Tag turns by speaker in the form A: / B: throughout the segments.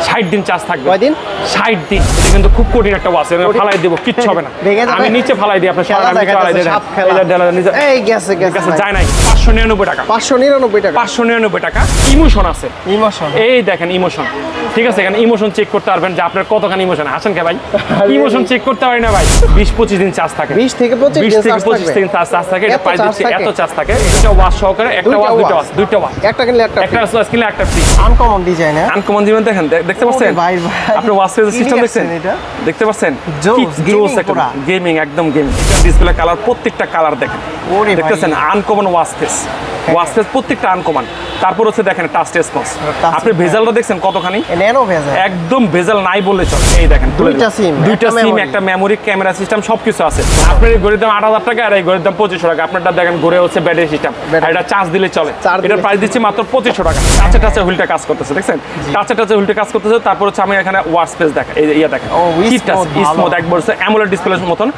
A: 60 দিন চার্জ থাকবে।
B: কয়দিন?
A: 60 দিন। এটা কিন্তু খুব কঠিন একটা ওয়াচ, আমি ফালাই দেব, কিচ্ছু হবে না। আমি নিচে ফালাই দিই, আপনি সারা নিচে ফালাই দেন।
B: এই গেছে
A: যায় নাই। 599 টাকা।
B: 599 টাকা।
A: 599 টাকা। ইমোশন আছে,
B: ইমোশন।
A: এই দেখেন ইমোশন, ঠিক আছে? এখানে ইমোশন চেক করতে পারবেন যে আপনার কতখানি ইমোশন। হাসান কে ভাই, ইমোশন চেক করতে পারি না ভাই। 20-25 দিন চার্জ থাকে।
B: 20 থেকে 25
A: দিন চার্জ থাকে। এটা প্রাইস দিচ্ছে এত চার্জ থাকে। এটা ওয়াচ সহকারে, একটা ওয়াচ, দুইটা ওয়াচ।
B: একটা কিনলে একটা
A: ওয়াচ কিনলে একটা ফ্রি।
B: আনকমন ডিজাইন, হ্যাঁ
A: আনকমন ডিজাইন দেখেন, দেখতে পাচ্ছেন
B: ভাই?
A: আপনি ওয়াচ সিস্টেম দেখছেন, দেখতে পাচ্ছেন? গেমিং, একদম গেমিং। ডিসপ্লে কালার, প্রত্যেকটা কালার দেখেন, দেখতেছেন? Uncommon watch face, watch face প্রত্যেকটা আনকমন। তারপর হচ্ছে দেখেন টাচ রেসপন্স। আপনি ভেজালটা দেখছেন কতখানি?
B: ন্যানো ভেজাল,
A: একদম ভেজাল নাই বললে চলে। এই দেখেন দুইটা সিম, একটা মেমোরি, ক্যামেরা সিস্টেম সবকিছু আছে। আপনার এই ঘড়ির দাম 8000 টাকা, আর এই ঘড়ির দাম 2500 টাকা। আপনারটা দেখেন ঘুরে হচ্ছে ব্যাটারি সিস্টেম, আর এটা চার্জ দিলে চলে। এটার প্রাইস দিচ্ছি মাত্র 2500 টাকা। টাচে হুইলটা কাজ করতেছে, দেখছেন? টাচে হুইলটা কাজ করতেছে। তারপর হচ্ছে আমি এখানে ওয়াচ ফেস দেখা, এই ইয়া দেখেন, স্মুথ একবার হচ্ছে অ্যামোলেড ডিসপ্লের মতন।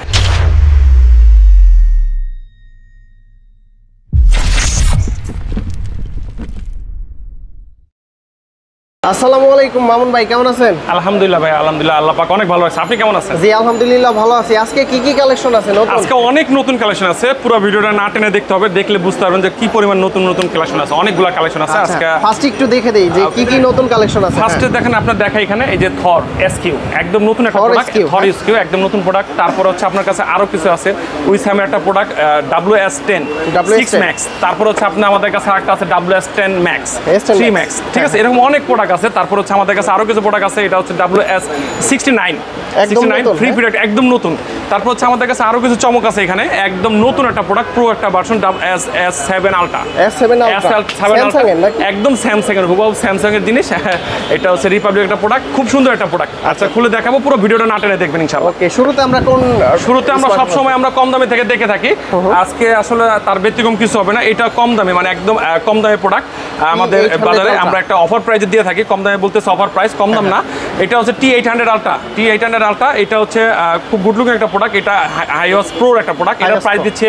B: আসসালামু আলাইকুম মামুন ভাই, কেমন আছেন?
A: আলহামদুলিল্লাহ ভাই, আলহামদুলিল্লাহ, আল্লাহ পাক অনেক ভালো আছে। আপনি কেমন আছেন?
B: জি আলহামদুলিল্লাহ ভালো আছি। আজকে কি কি কালেকশন আছে নতুন?
A: আজকে অনেক নতুন কালেকশন আছে, পুরো ভিডিওটা না টেনে দেখতে হবে, দেখলে বুঝতে পারবেন যে কি পরিমাণ নতুন নতুন কালেকশন আছে। অনেকগুলো কালেকশন আছে। আজকে
B: ফার্স্ট একটু দেখে দেই যে কি কি নতুন কালেকশন আছে।
A: ফার্স্টে দেখেন, আপনার দেখা এখানে এই যে থর এসকিউ, একদম নতুন একটা প্রোডাক্ট। থর এসকিউ একদম নতুন প্রোডাক্ট। তারপর হচ্ছে আপনার কাছে আরো কিছু আছে, উইসামের একটা প্রোডাক্ট WS10 6 Max। তারপর হচ্ছে আপনার আমাদের কাছে একটা আছে WS10 Max 3 Max, ঠিক আছে? এরকম অনেক প্রোডাক্ট আছে। তারপর হচ্ছে আমাদের কাছে আরো কিছু প্রোডাক্ট আছে, এটা হচ্ছে WS69 ফ্রি প্রোডাক্ট, একদম নতুন। তারপর হচ্ছে আমাদের কাছে আরো কিছু চমক আছে এখানে, একদম নতুন একটা প্রোডাক্ট, প্রো একটা ভার্সন S7 Ultra, একদম স্যামসাং এর, হুবহু স্যামসাং এর জিনিস। এটা হচ্ছে রিপাবলিক একটা প্রোডাক্ট, খুব সুন্দর একটা প্রোডাক্ট। আচ্ছা খুলে দেখাবো, পুরো ভিডিওটা না টেনে দেখবেন ইনশাআল্লাহ।
B: ওকে, শুরুতে আমরা
A: সব সময় আমরা কম দামে থেকে দেখে থাকি। আজকে আসলে তার ব্যতিক্রম কিছু হবে না। এটা কম দামে, মানে একদম কম দামে প্রোডাক্ট আমাদের বাজারে আমরা একটা অফার প্রাইসে দিয়ে থাকি। কম দামে বলতে অফার প্রাইস, কম দাম না। এটা হচ্ছে T800 Ultra, এটা হচ্ছে খুব গুড লুকিং একটা প্রোডাক্ট। এটা হাইওয়াস প্রোর একটা প্রোডাক্ট। এটার প্রাইস দিচ্ছে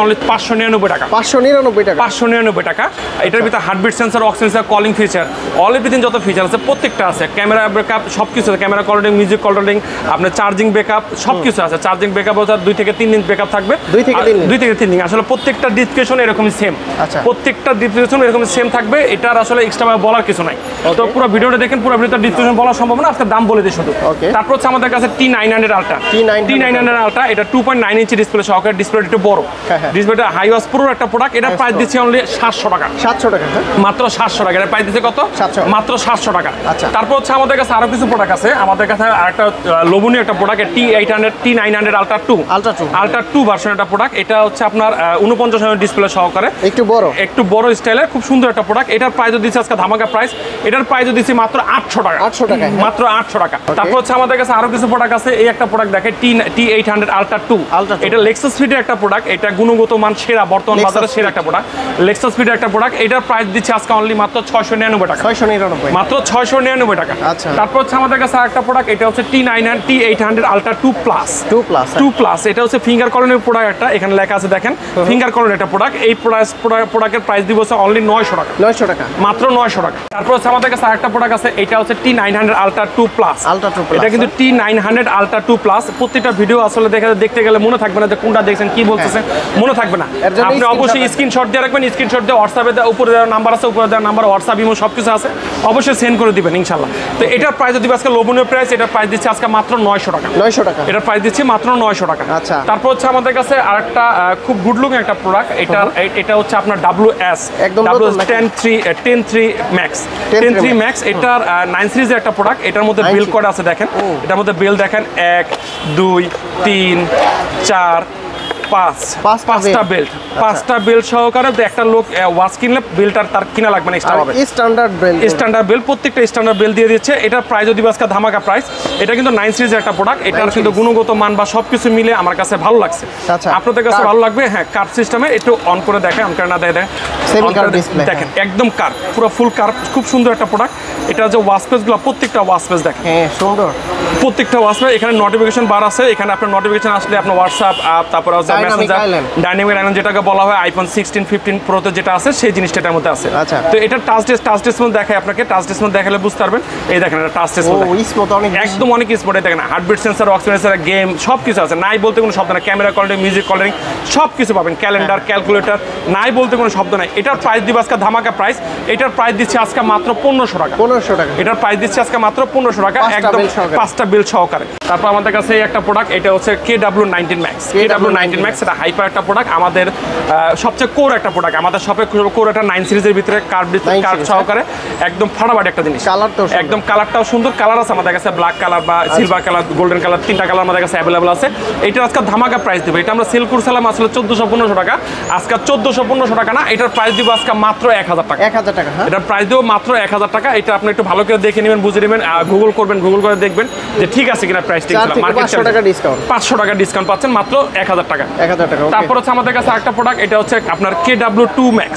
A: অনলি 599 টাকা। 599 টাকা। এটার ভিতরে heartbeat sensor, oxygen sensor, calling feature, all everything যত ফিচার আছে প্রত্যেকটা আছে। ক্যামেরা ব্যাকআপ সবকিছু আছে, ক্যামেরা কল রেডিং, মিউজিক কল রেডিং, আপনার চার্জিং ব্যাকআপ সবকিছু আছে। চার্জিং ব্যাকআপ হচ্ছে 2 থেকে 3 দিন ব্যাকআপ থাকবে।
B: 2 থেকে 3 দিন।
A: আসলে প্রত্যেকটা ডিসক্রিপশন এরকমই সেম, প্রত্যেকটা ডিসক্রিপশন এরকম সেম থাকবে। এটার আসলে এক্সট্রা বলার কিছু নাই। তো পুরো ভিডিওটা দেখেন, পুরো ভিডিওটা ডিসক্রিপশন বলা সম্ভব না, আজকে দাম বলে দিই শুধু। তারপর হচ্ছে আমাদের কাছে T900 Ultra, এটা 2.9 ইঞ্চি ডিসপ্লে সহকারে, ডিসপ্লেটা একটু বড়, ডিসপ্লেটা হাইওয়াস প্রোর একটা প্রোডাক্ট। এটা প্রাইস দিচ্ছে অনলি 700 টাকা। 700 টাকা, মাত্র 700 টাকা। এটা প্রাইস দিচ্ছে কত? মাত্র 700 টাকা। তারপর হচ্ছে আমাদের কাছে আরো কিছু প্রোডাক্ট আছে। আমাদের কাছে আরেকটা লোভনীয় একটা প্রোডাক্ট, T900 Ultra 2 ভার্সন একটা প্রোডাক্ট। এটা হচ্ছে আপনার 49 ইঞ্চি ডিসপ্লে সহকারে, একটু বড় স্টাইলের, খুব সুন্দর একটা প্রোডাক্ট। এটার প্রাইস দিচ্ছে আজকে ধামাকা প্রাইস। এটার প্রাইস দিচ্ছে মাত্র 800 টাকা। মাত্র 800 টাকা। তারপর হচ্ছে আমাদের কাছে আরো কিছু প্রোডাক্ট আছে। এই একটা প্রোডাক্ট দেখে T800 Ultra 2, এটা লেক্সাস ফিটের একটা প্রোডাক্ট। এটা গুণগত মান সেরা, বর্তমান বাজারে সেরা একটা প্রোডাক্ট, লেক্সাস ফিটের একটা প্রোডাক্ট। এটার প্রাইস দিচ্ছে আজকে অনলি মাত্র 699 টাকা। মাত্র 699 টাকা। তারপর হচ্ছে আমাদের কাছে আরেকটা প্রোডাক্ট, এটা হচ্ছে T800 Ultra 2 Plus। এটা হচ্ছে ফিঙ্গার কলনের প্রোডাক্ট একটা, এখানে লেখা আছে দেখেন, ফিঙ্গার কলনের একটা প্রোডাক্ট। এই প্রোডাক্টের প্রাইস দিব অনলি 900 টাকা। মাত্র 900 টাকা। তারপর হচ্ছে আমাদের কাছে আরেকটা প্রোডাক্ট আছে, এটা হচ্ছে T900 Ultra 2 Plus। এটা কিন্তু T900 Ultra 2 Plus। প্রত্যেকটা ভিডিও আসলে দেখতে গেলে মনে থাকবে না যে কোনটা দেখছেন, কি বলতেছেন, মনে থাকবে না। আপনি অবশ্যই স্ক্রিনশট দিয়ে রাখবেন, স্ক্রিনশট দিয়ে হোয়াটসঅ্যাপে উপরে দেওয়ার নাম্বার আছে, উপরে দেওয়ার নাম্বার, হোয়াটসঅ্যাপ, ইমো সবকিছু আছে, অবশ্যই সেন্ড করে দিবেন ইনশাআল্লাহ। তো এটার প্রাইস যদি আজকে লোভনীয় প্রাইস, এটার প্রাইস দিচ্ছে আজকে মাত্র 900 টাকা। এটার প্রাইস দিচ্ছে মাত্র 900 টাকা। তারপর হচ্ছে আমাদের কাছে আরেকটা খুব গুড লুকিং একটা প্রোডাক্ট। এটা হচ্ছে আপনার WS10 3 Max। এটার 9 সিরিজের একটা প্রোডাক্ট। এটার মধ্যে বিল কোড আছে দেখেন, এটার মধ্যে বিল দেখেন 1 2 3 4 5টা বেল্ট, 5টা বেল্ট সহকারে একটা লোক ওয়াচ কিনলে বিলটা তার কিনা লাগবে না, এক্সট্রা হবে। স্ট্যান্ডার্ড বেল্ট, প্রত্যেকটা স্ট্যান্ডার্ড বেল্ট দিয়ে দিচ্ছে। এটার প্রাইস যদি আজকে ধামাকা প্রাইস। এটা কিন্তু 9 সিরিজের একটা প্রোডাক্ট। এটার কিন্তু গুণগত মান বা সবকিছু মিলে আমার কাছে ভালো লাগছে। আপনাদের কাছে ভালো লাগবে। হ্যাঁ, কার্ভ সিস্টেমে একটু অন করে দেখেন, অন করে না দেখেন, দেখেন একদম কার্ভ, পুরো ফুল কার্ভ, খুব সুন্দর একটা প্রোডাক্ট। এটা যে ওয়াচ পেজগুলো, প্রত্যেকটা ওয়াচ পেজ দেখেন, সুন্দর, প্রত্যেকটা ওয়াচম্যান এখানে নোটিফিকেশন বার আছে, এখানে আপনার নোটিফিকেশন আসলে আপনার হোয়াটসঅ্যাপ তারপরে হচ্ছে মেসেঞ্জার ডাইনামিক আইল্যান্ড যেটাকে বলা হয় আইফোন 16 15 প্রোতে যেটা আছে সেই জিনিসটা এটার মধ্যে আছে।
B: আচ্ছা,
A: তো এটা টাচ ডিসপ্লে দেখায় আপনাকে, টাচ ডিসপ্লে দেখালে বুঝতে পারবেন। এই দেখেন এটা টাচ ডিসপ্লে একদম অনেক স্মুথ। দেখেন heartbeat sensor, oxygen sensor, game সব কিছু আছে, নাই বলতে কোনো শব্দ নাই। ক্যামেরা কোয়ালিটি, মিউজিক কোয়ালিটি সব কিছু পাবেন, ক্যালেন্ডার, ক্যালকুলেটর, নাই বলতে কোনো শব্দ নাই। এটার প্রাইস দিব আজকে ধামাকা প্রাইস, এটার প্রাইস দিচ্ছে আজকে মাত্র 1500 টাকা।
B: 1500 টাকা
A: এটার প্রাইস দিচ্ছে আজকে মাত্র 1500 টাকা, একদম 5টা বিল সহকারে। তারপর আমাদের কাছে একটা প্রোডাক্ট, এটা হচ্ছে KW19 Max। KW19 Max এটা হাইপার একটা প্রোডাক্ট, আমাদের সবচেয়ে কোর একটা প্রোডাক্ট। আমাদের শপে কোর একটা 9 সিরিজের ভিতরে কার্ভ সহকারে একদম ফাটাফাটি একটা জিনিস। একদম কালারটাও সুন্দর, কালার আছে আমাদের কাছে ব্ল্যাক কালার বা সিলভার কালার, গোল্ডেন কালার, 3টা কালার আমাদের কাছে অ্যাভেলেবল আছে। এটা আজকে ধামাকা প্রাইস দেবো। এটা আমরা সেল করছিলাম আসলে 1400-1500 টাকা, আজকে 1400-1500 টাকা না, এটার প্রাইস দিব আজকে মাত্র 1000 টাকা।
B: 1000 টাকা,
A: এটার প্রাইস দেবো মাত্র 1000 টাকা। এটা আপনি একটু ভালো করে দেখে নেবেন, বুঝে নেবেন, গুগল করবেন, গুগল করে দেখবেন যে ঠিক আছে কিনা প্রাইস ঠিক আছে। মার্কেট
B: 500 টাকা ডিসকাউন্ট,
A: 500 টাকা ডিসকাউন্ট পাচ্ছেন মাত্র 1000 টাকা।
B: 1000 টাকা।
A: তারপর হচ্ছে আমাদের কাছে আরেকটা প্রোডাক্ট, এটা হচ্ছে আপনার KW2 Max।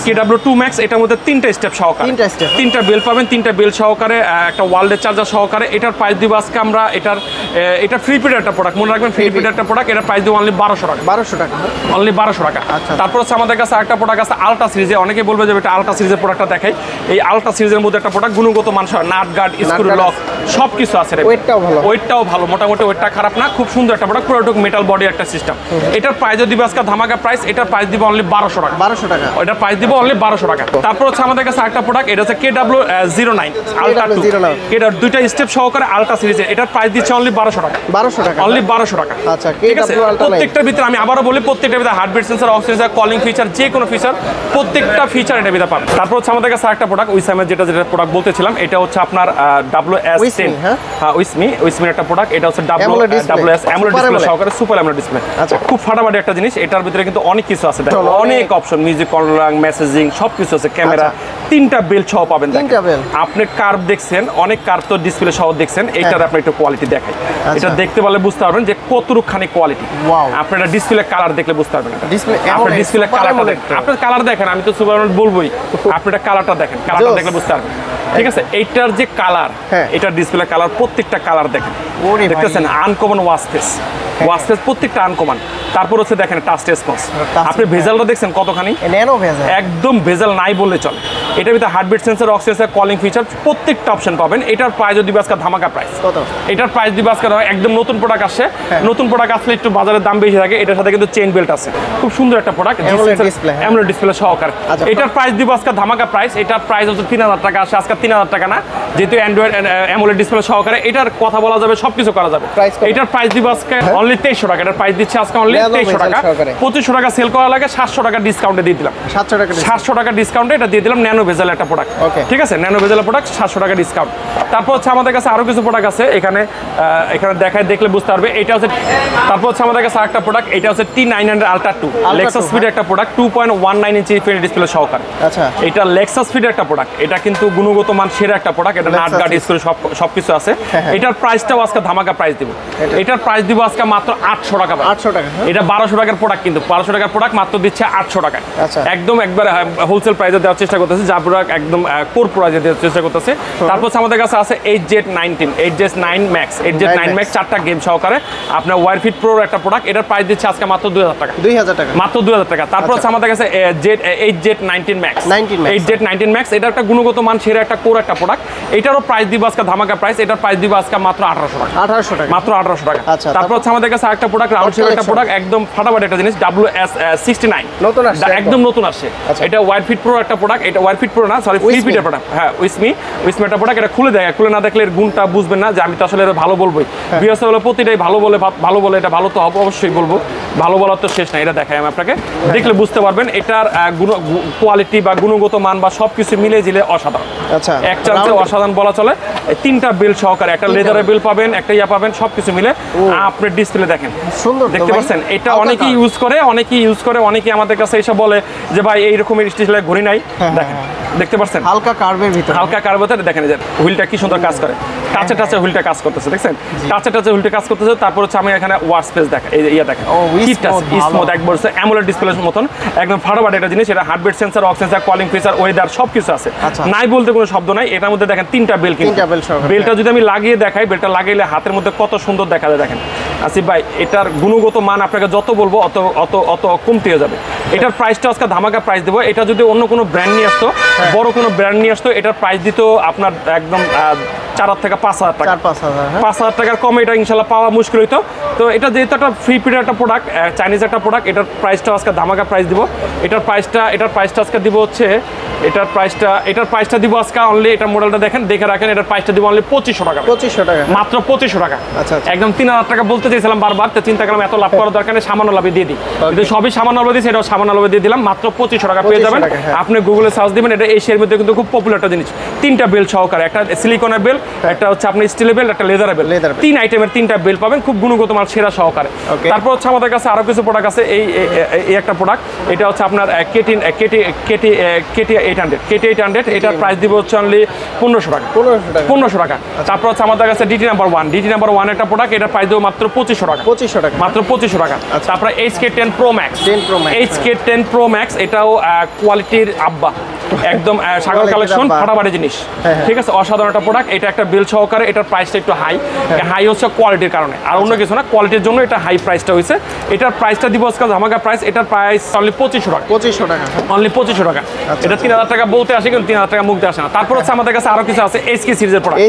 A: KW2 Max এটার মধ্যে 3টা স্টেপ সহকারে, 3টা বেল পাবেন, 3টা বেল সহকারে, একটা ওয়ার্ল্ডের চার্জার সহকারে। এটার প্রাইস দিব আজকে আমরা এটা ফ্রি পিড একটা প্রোডাক্ট, মনে রাখবেন ফ্রি পিড একটা প্রোডাক্ট। এটার প্রাইস দিব অনলি 1200 টাকা।
B: 1200 টাকা,
A: অনলি 1200 টাকা। তারপর হচ্ছে আমাদের কাছে আরেকটা প্রোডাক্ট আছে আলট্রা সিরিজে। অনেকে বলবে যে এটা আলট্রা সিরিজের প্রোডাক্টটা দেখাই। এই আলট্রা সিরিজের মধ্যে একটা প্রোডাক্ট, গুণগত মান সহ নাট গার্ড, স্ক্রু লক সব কিছু আছে। ওয়েটটাও ভালো, মোটামুটি ওয়েটটা খারাপ না, খুব সুন্দর একটা প্রোডাক্ট, পুরো মেটাল বডি একটা সিস্টেম। এটার প্রাইস দিব আজকে ধামাকা প্রাইস, এটার প্রাইস দিব অনলি 1200 টাকা।
B: 1200 টাকা,
A: এটার প্রাইস দিব অনলি 1200 টাকা। তারপর হচ্ছে আমাদের কাছে আরেকটা প্রোডাক্ট, এটা হচ্ছে KW09 আলট্রা 2। এটা 2টা স্টেপ সহকারে আলট্রা সিরিজের, এটার প্রাইস দিচ্ছে অনলি 1200 টাকা। 1200 টাকা, অনলি 1200 টাকা।
B: আচ্ছা,
A: ঠিক আছে। প্রত্যেকটার ভিতরে আমি আবারও বলি, প্রত্যেকটার ভিতরে heartbeat sensor, oxygen, calling feature, যে কোনো ফিচার প্রত্যেকটা ফিচার এটার ভিতরে পাবেন। তারপর হচ্ছে আমাদের কাছে আরেকটা প্রোডাক্ট উইসমের যেটা প্রোডাক্ট বলতেছিলাম, এটা হচ্ছে আপনার WS10। হ্যাঁ, উইসমির একটা প্রোডাক্ট, এটা হচ্ছে WS AMOLED ডিসপ্লে সহকারে, সুপার AMOLED ডিসপ্লে। আচ্ছা, খুব ফাটাফাটি একটা জিনিস। এটার ভিতরে কিন্তু অনেক কিছু আছে, অনেক অপশন, মিউজিক কন্ট্রোল, মেসেজিং সব কিছু আছে, ক্যামেরা, 3টা বেল সহ পাবেন। আপনি কার্ভ দেখছেন, অনেক কার্ভ তো ডিসপ্লে সহ দেখছেন, এইটার আপনি একটু কোয়ালিটি দেখাই। এটা দেখতে পারলে বুঝতে পারবেন যে কতটুকখানি কোয়ালিটি। আপনারা ডিসপ্লে কালার দেখলে বুঝতে পারবেন। আপনার ডিসপ্লে কালারটা দেখেন, আপনার কালার দেখেন, আমি তো সুপার AMOLED বলবোই, আপনারা কালারটা দেখেন, কালারটা দেখলে বুঝতে পারবেন। ঠিক আছে, এইটার যে কালার, এটার ডিসপ্লে কালার, প্রত্যেকটা কালার দেখেন, দেখতেছেন আনকমন ওয়াচফেস, প্রত্যেকটা আনকমন। তারপর হচ্ছে দেখেন টাচ রেসপন্স, আপনি ভেজালটা দেখছেন কতখানি, একদম ভেজাল নাই বললে চলে। এটার ভিতরে heartbeat sensor, oxygen, calling feature প্রত্যেকটা অপশন পাবেন। এটার প্রাইস দিব আজকে ধামাকা প্রাইস। এটার প্রাইস দিব আজকে একদম নতুন প্রোডাক্ট আসছে, নতুন প্রোডাক্ট আসলে একটু বাজারের দাম বেশি থাকে। এটার সাথে কিন্তু চেইন বেল্ট আছে, খুব সুন্দর একটা প্রোডাক্ট, AMOLED ডিসপ্লে সহকারে। এটার প্রাইস দিব আজকে ধামাকা প্রাইস। এটার প্রাইস হচ্ছে 3000 টাকা আসে, আজকে 3000 টাকা না, যেহেতু অ্যান্ড্রয়েড AMOLED ডিসপ্লে সহকারে। এটার কথা বলা যাবে, সবকিছু করা যাবে। এটার প্রাইস দিব আজকে অনলি 2300 টাকা। এটার প্রাইস দিচ্ছে আজকে অনলি 2300 টাকা। 2500 টাকা সেল করা লাগে, 700 টাকা ডিসকাউন্টে দিয়ে দিলাম। 700 টাকা ডিসকাউন্টে এটা দিয়ে দিলাম। ন্যানো ভেজাল একটা প্রোডাক্ট, ঠিক আছে, ন্যানো ভেজাল প্রোডাক্ট, 700 টাকা ডিসকাউন্ট। তারপর হচ্ছে আমাদের কাছে আরো কিছু প্রোডাক্ট আছে, এখানে দেখায় দেখলে বুঝতে পারবে। এটা হচ্ছে, তারপর হচ্ছে আমাদের কাছে আরেকটা প্রোডাক্ট, এটা হচ্ছে T900 Ultra 2 লেক্সাস স্পিডের একটা প্রোডাক্ট, 2.19 ইঞ্চি ডিসপ্লে সহকারে। আচ্ছা, এটা লেক্সাস স্পিডের একটা প্রোডাক্ট, এটা কিন্তু গুণগত মান সেরা একটা প্রোডাক্ট। এটা নাট গার্ড, স্ক্রু সবকিছু আছে। এটার প্রাইসটাও আজকে ধামাকা প্রাইস দিব। এটার প্রাইস দিব আজকে মাত্র 800 টাকা। 800 টাকা, এটা 1200 টাকার প্রোডাক্ট, কিন্তু 1200 টাকার প্রোডাক্ট মাত্র দিচ্ছে 800 টাকায়। একদম একবার হোলসেল প্রাইসে দেওয়ার চেষ্টা করতেছে, যা প্রোডাক্ট একদম কোর প্রাইসে দেওয়ার চেষ্টা করতেছে। তারপর আমাদের কাছে আছে HZ9 Max 4টা গেম সহকারে আপনার ওয়ারফিট প্রো একটা প্রোডাক্ট। এটার প্রাইস দিচ্ছে আজকে মাত্র 2000 টাকা। মাত্র 2000 টাকা। তারপর হচ্ছে আমাদের কাছে HZ19 Max। HZ19 Max এটা একটা গুণগত মান সেরা একটা কোর একটা প্রোডাক্ট। এটারও প্রাইস দিব আজকে ধামাকা প্রাইস। এটার প্রাইস দিব আজকে মাত্র 1800 টাকা। 1800 টাকা, মাত্র 1800 টাকা। তারপর হচ্ছে আমাদের কাছে আরেকটা প্রোডাক্ট, রাউন্ড শেপ একটা প্রোডাক্ট, একদম ফাটাফাটি একটা জিনিস, WS69 নতুন আসছে, একদম নতুন আসছে। এটা ওয়ারফিট প্রো একটা প্রোডাক্ট, এটা ওয়ারফিট প্রো না, সরি ফ্রি ফিটের প্রোডাক্ট। হ্যাঁ, উইসমি একটা প্রোডাক্ট। এটা খুলে দেখে, খুলে না দেখলে এর গুণটা বুঝবেন না যে আমি তো আসলে ভালো বলবোই। বিএস হলো প্রতিটাই ভালো বলে এটা ভালো তো অবশ্যই বলবো, ভালো বলার তো শেষ নাই। এটা দেখাই আমি আপনাকে, দেখলে বুঝতে পারবেন এটার কোয়ালিটি বা গুণগত মান বা সবকিছু মিলে জিলে অসাধারণ। আচ্ছা, এক চান্সে অসাধারণ বলা চলে। 3টা বিল সহকারে, একটা লেদারের বিল পাবেন, একটা ইয়া পাবেন, সবকিছু মিলে। আপনার ডিসপ্লে দেখেন, সুন্দর দেখতে পাচ্ছেন। এটা অনেকেই ইউজ করে, অনেকেই আমাদের কাছে এসে বলে যে ভাই এইরকমের স্টিলের ঘড়ি নাই। দেখেন দেখতে পাচ্ছেন
B: হালকা কার্ভের ভিতরে,
A: হালকা কার্ভের ভিতরে দেখেন যে হুইলটা কি সুন্দর কাজ করে, টাচে টাচে হুইলটা কাজ করতেছে, দেখছেন টাচে টাচে হুইলটা কাজ করতেছে। তারপর হচ্ছে আমি এখানে ওয়াশ স্পেস দেখা, এই ইয়া দেখেন স্মুথ একবার হচ্ছে অ্যামোলেড ডিসপ্লের মতন একদম ফাটাফাটি একটা জিনিস। এটা heartbeat sensor, ox sensor, calling feature, weather সবকিছু আছে, নাই বলতে কোনো শব্দ নাই। এটার মধ্যে দেখেন 3টা বেল, কিন্তু বেলটা যদি আমি লাগিয়ে দেখাই, বেলটা লাগাইলে হাতের মধ্যে কত সুন্দর দেখা যায় দেখেন। আসিফ ভাই এটার গুণগত মান আপনাকে যত বলবো অত অত অত কমতে হয়ে যাবে। এটার প্রাইসটা আজকে ধামাকা প্রাইস দেবো। এটা যদি অন্য কোনো ব্র্যান্ড নিয়ে আসতো, বড় কোনো ব্র্যান্ড নিয়ে আসতো, এটার প্রাইস দিত আপনার একদম 4,000 থেকে 5,000 টাকা, 5,000 টাকার কমে এটা ইনশাল্লাহ পাওয়া মুশকিল হইতো। তো এটা যেহেতু একটা ফ্রি পিরিয়ড একটা প্রোডাক্ট, চাইনিজ একটা প্রোডাক্ট, এটার প্রাইসটা আজকে ধামাকা প্রাইস দিব। এটার প্রাইসটা আজকে দিব হচ্ছে, এটার প্রাইসটা দিব আজকে অনলি, এটা মডেলটা দেখেন, দেখে রাখেন, এটার প্রাইসটা দিব অনলি 2500 টাকা,
B: 2500 টাকা,
A: মাত্র 2500 টাকা।
B: আচ্ছা,
A: একদম 3,000 টাকা বলতে চাইছিলাম বারবার, তো চিন্তা করলাম এত লাভ করার দরকার নেই, সামান্য লাভে দিয়ে দিই। কিন্তু সবই সামান্য লাভে দিয়েছি, এটাও সামান্য লাভে দিয়ে দিলাম, মাত্র 2500 টাকা পেয়ে যাবেন। আপনি গুগলে সার্চ দিবেন, এটা এশিয়ার মধ্যে কিন্তু খুব পপুলার একটা জিনিস। 3টা বেল সহকারে, একটা সিলিকনের বেল, একটা হচ্ছে আপনি স্টিলের বেল, একটা লেদারের বেল, 3 আইটেমের 3টা বেল পাবেন, খুব গুণগত মাল সেরা সহকারে। তারপর হচ্ছে আমাদের কাছে আরো কিছু প্রোডাক্ট আছে। এই একটা প্রোডাক্ট, এটা হচ্ছে আপনার KT 800, এটার প্রাইস দিব হচ্ছে অনলি 1500 টাকা, 1500 টাকা। তারপর হচ্ছে আমাদের কাছে DT নাম্বার 1 একটা প্রোডাক্ট, এটার প্রাইস দিব মাত্র 2500 টাকা, 2500 টাকা, মাত্র 2500 টাকা। তারপর HK10 Pro Max, HK10 Pro Max, এটাও কোয়ালিটির আব্বা, একদম সাগর কালেকশন, ফাটাফাটি জিনিস, ঠিক আছে, অসাধারণ একটা প্রোডাক্ট। এটা একটা বিল সহকারে, এটার প্রাইসটা একটু হাই হচ্ছে কোয়ালিটির কারণে, আর অন্য কিছু না, কোয়ালিটির জন্য এটা হাই প্রাইসটা হয়েছে। এটার প্রাইসটা দিব আজকে ধামাকা প্রাইস, এটার প্রাইস অনলি 2500 টাকা, 2500 টাকা, অনলি 2500 টাকা। এটা 3000 টাকা বলতে আসে, কিন্তু 3000 টাকা মুখতে আসে না। তারপর হচ্ছে আমাদের কাছে আরো কিছু আছে, HK সিরিজের product,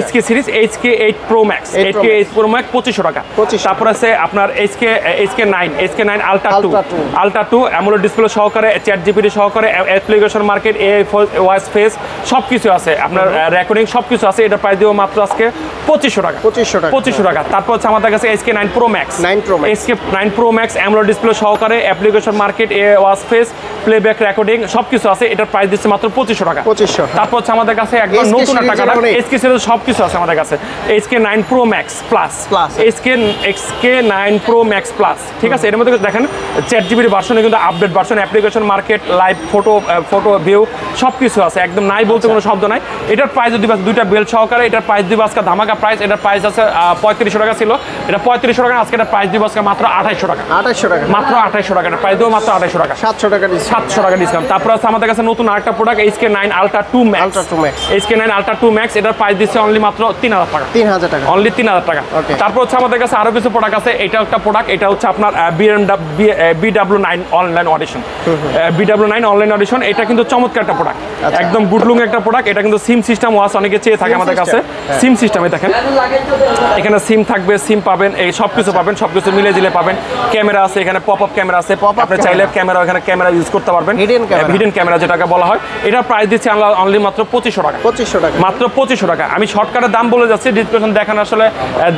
A: HK series, HK8 Pro Max, HK8 Pro Max 2500 টাকা। তারপর আছে আপনার HK9 Ultra 2 AMOLED ডিসপ্লে সহকারে, চ্যাট জিপিটি সহকারে, application market, AI voice face সবকিছু আছে, আপনার রেকর্ডিং সবকিছু আছে। এটা প্রাইস দিব মাত্র আজকে 2500 টাকা, 2500 টাকা। তারপর হচ্ছে আমাদের কাছে HK9 Pro Max, HK9 Pro Max AMOLED display সহকারে, application market, AI voice face, playback recording সবকিছু আছে। এটার প্রাইস দিচ্ছে মাত্র 2500 টাকা, 2500। তারপর হচ্ছে আমাদের কাছে একদম নতুন একটা টাকা, HK সিরিজ সবকিছু আছে আমাদের কাছে। HK9 Pro Max Plus, HK9 Pro Max Plus, ঠিক আছে। এর মধ্যে দেখেন চ্যাট জিপিটি ভার্সনে কিন্তু update version, application market, live photo view সবকিছু আছে, একদম নাই বলতে কোনো শব্দ নাই। এটার প্রাইস দিবা 2টা বেল সহকারে, এটার প্রাইস দিব আজকে ধামাকা প্রাইস। এটার প্রাইস আছে 3500 টাকা ছিল, এটা 3500 টাকা, আজকে এটা প্রাইস দিব আজকে মাত্র 2800 টাকা, 2800 টাকা, মাত্র 2800 টাকা। এটা প্রাইস দিব মাত্র 2800 টাকা, 700 টাকা ডিসকাউন্ট। তারপর আছে আমাদের কাছে নতুন আরেকটা product, HK9 Ultra 2 Max, HK9 Ultra 2 Max, এটার প্রাইস দিচ্ছে অনলি মাত্র 3000 টাকা, 3000 টাকা, অনলি 3000 টাকা। তারপর হচ্ছে আমাদের কাছে আরো কিছু প্রোডাক্ট আছে। এটা একটা প্রোডাক্ট, এটা হচ্ছে আপনার BW9 online audition, BW9 online audition. এটা কিন্তু চমৎকার একটা প্রোডাক্ট, একদম গুড লুক একটা প্রোডাক্ট। এটা কিন্তু সিম সিস্টেম ওয়াচ অনেকে চেয়ে থাকে আমাদের কাছে, সিম সিস্টেমে দেখেন এখানে সিম থাকবে, সিম পাবেন, এই সবকিছু পাবেন, সবকিছু মিলে জিলে পাবেন। ক্যামেরা আছে এখানে, পপ আপ ক্যামেরা আছে, আপনি চাইলে ক্যামেরা এখানে ক্যামেরা ইউজ করতে পারবেন, হিডেন ক্যামেরা যেটাকে বলা হয়। এটার প্রাইস দিচ্ছে অনলি মাত্র 2500 টাকা, 2500 টাকা, মাত্র 2500 টাকা। আমি শর্টকাটের দাম বলে যাচ্ছি, ডিসক্রিপশন দেখান আসলে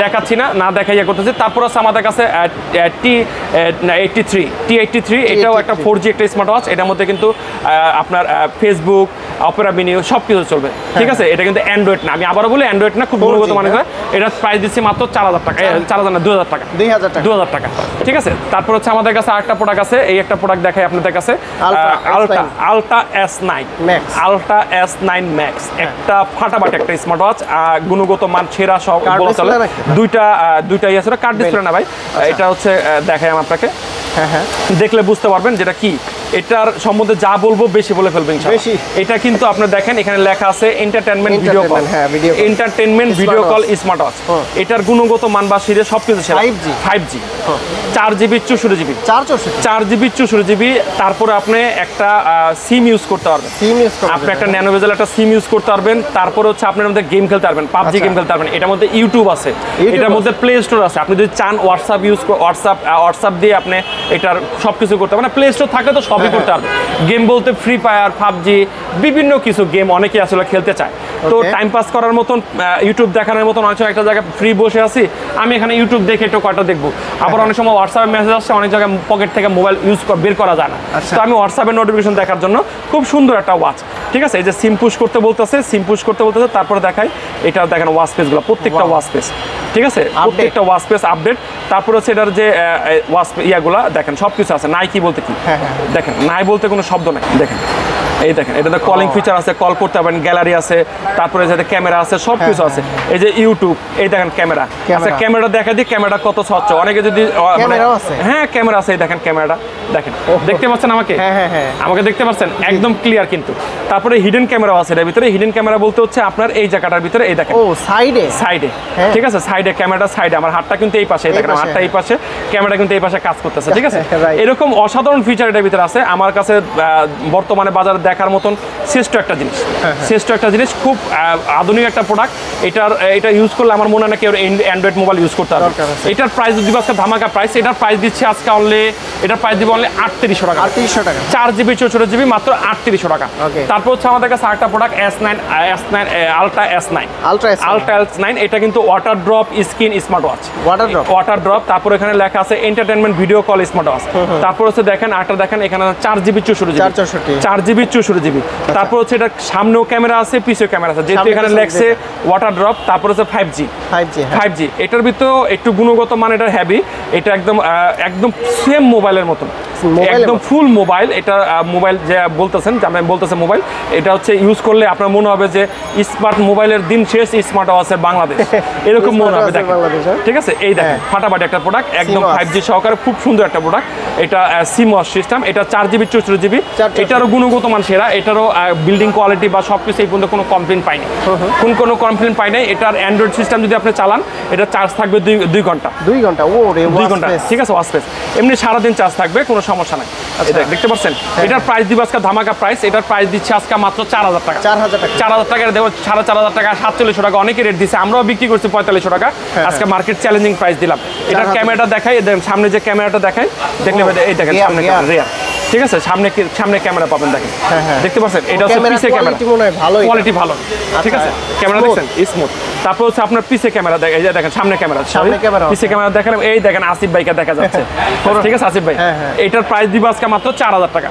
A: দেখাচ্ছি না দেখাইয়া করতেছি। তারপর আছে আমাদের কাছে T83, এটাও একটা 4G একটা স্মার্ট ওয়াচ। এটার মধ্যে কিন্তু আপনার ফেসবুক, অপেরা মিনি সবকিছু চলবে, ঠিক আছে। এটা কিন্তু অ্যান্ড্রয়েড না, আমি আবারও বলি অ্যান্ড্রয়েড না, খুব গুণগত মানের। এটার প্রাইস দিচ্ছি মাত্র 4000 টাকা, 4000 না 2000 টাকা, 2000 টাকা, ঠিক আছে। তারপর হচ্ছে আমাদের কাছে আরেকটা প্রোডাক্ট আছে, এই একটা প্রোডাক্ট দেখাই আপনাদের কাছে, Ultra S9 Max, একটা ফাটাফাটি একটা স্মার্ট ওয়াচ, গুণগত মান সেরা সব বলা চলে। দুইটা ইয়ে আছে, কার্ড ডিসপ্লে না ভাই, এটা হচ্ছে দেখাই আমি আপনাকে, দেখলে বুঝতে পারবেন যেটা কি। এটার সম্বন্ধে যা বলবো বেশি বলে ফেলবেন বেশি। এটা কিন্তু আপনি দেখেন এখানে লেখা আছে entertainment video call, entertainment video call smart watch. এটার গুণগত মান বা সিরিজ সবকিছু 5G, 4GB 64GB, 4GB 64GB। তারপরে আপনি একটা সিম ইউজ করতে পারবেন, আপনি একটা ন্যানো ভেজেল একটা সিম ইউজ করতে পারবেন। তারপরে হচ্ছে আপনার মধ্যে গেম খেলতে পারবেন, পাবজি গেম খেলতে পারবেন। এটার মধ্যে ইউটিউব আছে, এটার মধ্যে প্লে স্টোর আছে। আপনি যদি চান হোয়াটসঅ্যাপ দিয়ে আপনি এটার সবকিছু করতে পারবেন। প্লে স্টোর থাকলে তো সবই করতে পারবেন। গেম বলতে ফ্রি ফায়ার, পাবজি, বিভিন্ন কিছু গেম অনেকেই আসলে খেলতে চায়। তো টাইম পাস করার মতন, ইউটিউব দেখানোর মতন, অনেক সময় একটা জায়গায় ফ্রি বসে আছি, আমি এখানে ইউটিউব দেখে একটু কয়টা দেখবো। আবার অনেক সময় হোয়াটসঅ্যাপে মেসেজ আসছে, অনেক জায়গায় পকেট থেকে মোবাইল বের করা যায় না, তো আমি হোয়াটসঅ্যাপে নোটিফিকেশন দেখার জন্য খুব সুন্দর একটা ওয়াচ, ঠিক আছে। এই যে সিম পুশ করতে বলতেছে, তারপরে দেখাই এটা দেখেন ওয়াচ পেজগুলো, প্রত্যেকটা ওয়াচ পেজ, ঠিক আছে, প্রত্যেকটা ওয়াচ পেজ আপডেট। তারপরে হচ্ছে এটার যে ওয়াচ ইয়াগুলা দেখেন সবকিছু আছে। নাই কি বলতে কি, দেখেন নাই বলতে কোনো শব্দ নাই, দেখেন এই দেখেন এটাতে কলিং ফিচার আছে, কল করতে পারবেন, গ্যালারি আছে, তারপরে যাতে ক্যামেরা আছে, সবকিছু আছে। এই যে ইউটিউব, এই দেখেন ক্যামেরা। আচ্ছা ক্যামেরা দেখা দিই, ক্যামেরা কত স্বচ্ছ। অনেকে যদি হ্যাঁ ক্যামেরা আছে, এই দেখেন ক্যামেরাটা দেখেন, দেখতে পাচ্ছেন আমাকে? আমাকে দেখতে পাচ্ছেন? একদম ক্লিয়ার কিন্তু। তারপরে হিডেন ক্যামেরাও আছে এর ভিতরে। হিডেন ক্যামেরা বলতে হচ্ছে আপনার এই জায়গাটার ভিতরে, এই দেখেন সাইডে, ঠিক আছে, সাইডে ক্যামেরাটা সাইডে। আমার হাতটা কিন্তু এই পাশে, দেখেন আমার হাতটা এই পাশে, ক্যামেরা কিন্তু এই পাশে কাজ করতেছে, ঠিক আছে। এরকম অসাধারণ ফিচার এটার ভিতরে আছে। আমার কাছে বর্তমানে বাজারে দেখার মতন শ্রেষ্ঠ একটা জিনিস, শ্রেষ্ঠ একটা জিনিস, খুব আধুনিক একটা প্রোডাক্ট। এটা ইউজ করলে আমার মনে হয় না কেউ অ্যান্ড্রয়েড মোবাইল ইউজ করতে হবে। এটার প্রাইস যদি আজকে ধামাকা প্রাইস, এটার প্রাইস দিচ্ছে আজকে অনলি, এটার প্রাইস দিব অনলি 3800 টাকা। 4GB 64GB মাত্র 3800 টাকা। তারপর হচ্ছে আমাদের কাছে আরেকটা প্রোডাক্ট S9 আলট্রা S9। এটা কিন্তু water drop screen smart watch, water drop. তারপর এখানে লেখা আছে entertainment video call smart watch. তারপর হচ্ছে দেখেন আরেকটা, দেখেন এখানে 4GB 64GB। তারপর হচ্ছে এটা সামনেও ক্যামেরা আছে, পিছেও ক্যামেরা আছে, যেহেতু এখানে লেখছে ওয়াটার ড্রপ। তারপর হচ্ছে 5G। এটার ভিতরে একটু গুণগত মান এটার হেভি। এটা একদম সেম মোবাইলের মতন, একদম ফুল মোবাইল। এটা মোবাইল যে বলতেছেন, আমি বলতেছে মোবাইল, এটা হচ্ছে ইউজ করলে আপনার মনে হবে যে স্মার্ট মোবাইলের দিন শেষ, স্মার্ট ওয়াচের বাংলাদেশ, এরকম মনে হবে। দেখেন ঠিক আছে, এই দেখেন ফাটাফাটি একটা প্রোডাক্ট, একদম 5G সহকারে, খুব সুন্দর একটা প্রোডাক্ট। এটা সিমওয়াস সিস্টেম, এটা 4GB 64GB। এটারও গুণগত মান সেরা, এটারও বিল্ডিং কোয়ালিটি বা সবকিছু এই পর্যন্ত কোনো কমপ্লেন পাইনি, কোনো কমপ্লেন পাই নাই। এটার অ্যান্ড্রয়েড সিস্টেম যদি আপনি চালান, এটা চার্জ থাকবে 2 ঘন্টা, 2 ঘন্টা, ঠিক আছে, ওয়াচ স্পেস। এমনি সারাদিন চার্জ থাকবে, কোনো সমস্যা নাই। দেখতে পাচ্ছেন এটার প্রাইস দিব আজকে ধামাকা প্রাইস। এটার প্রাইস দিচ্ছে আজকে মাত্র 4000 টাকা। 4000 টাকা দেবো, 4500 টাকা, 4700 টাকা, অনেকে রেট দিচ্ছে, আমরাও বিক্রি করছি 4500 টাকা। আজকে মার্কেট চ্যালেঞ্জিং প্রাইস দিলাম। এটার ক্যামেরাটা দেখাই, সামনে যে ক্যামেরাটা দেখাই, দেখলে এই দেখেন সামনে রিয়ার, ঠিক আছে, সামনে ক্যামেরা পাবেন, দেখেন দেখতে পাচ্ছেন। এটা হচ্ছে পিছে ক্যামেরা, কোয়ালিটি ভালো, ঠিক আছে, ক্যামেরা দেখছেন স্মুথ। তারপর হচ্ছে আপনার পিছে ক্যামেরা, এই যে দেখেন সামনে ক্যামেরা, পিছে ক্যামেরা দেখেন, এই দেখেন আসিফ ভাইকে দেখা যাচ্ছে, ঠিক আছে, আসিফ ভাই। এটার প্রাইস দিব আজকে মাত্র 4000 টাকা।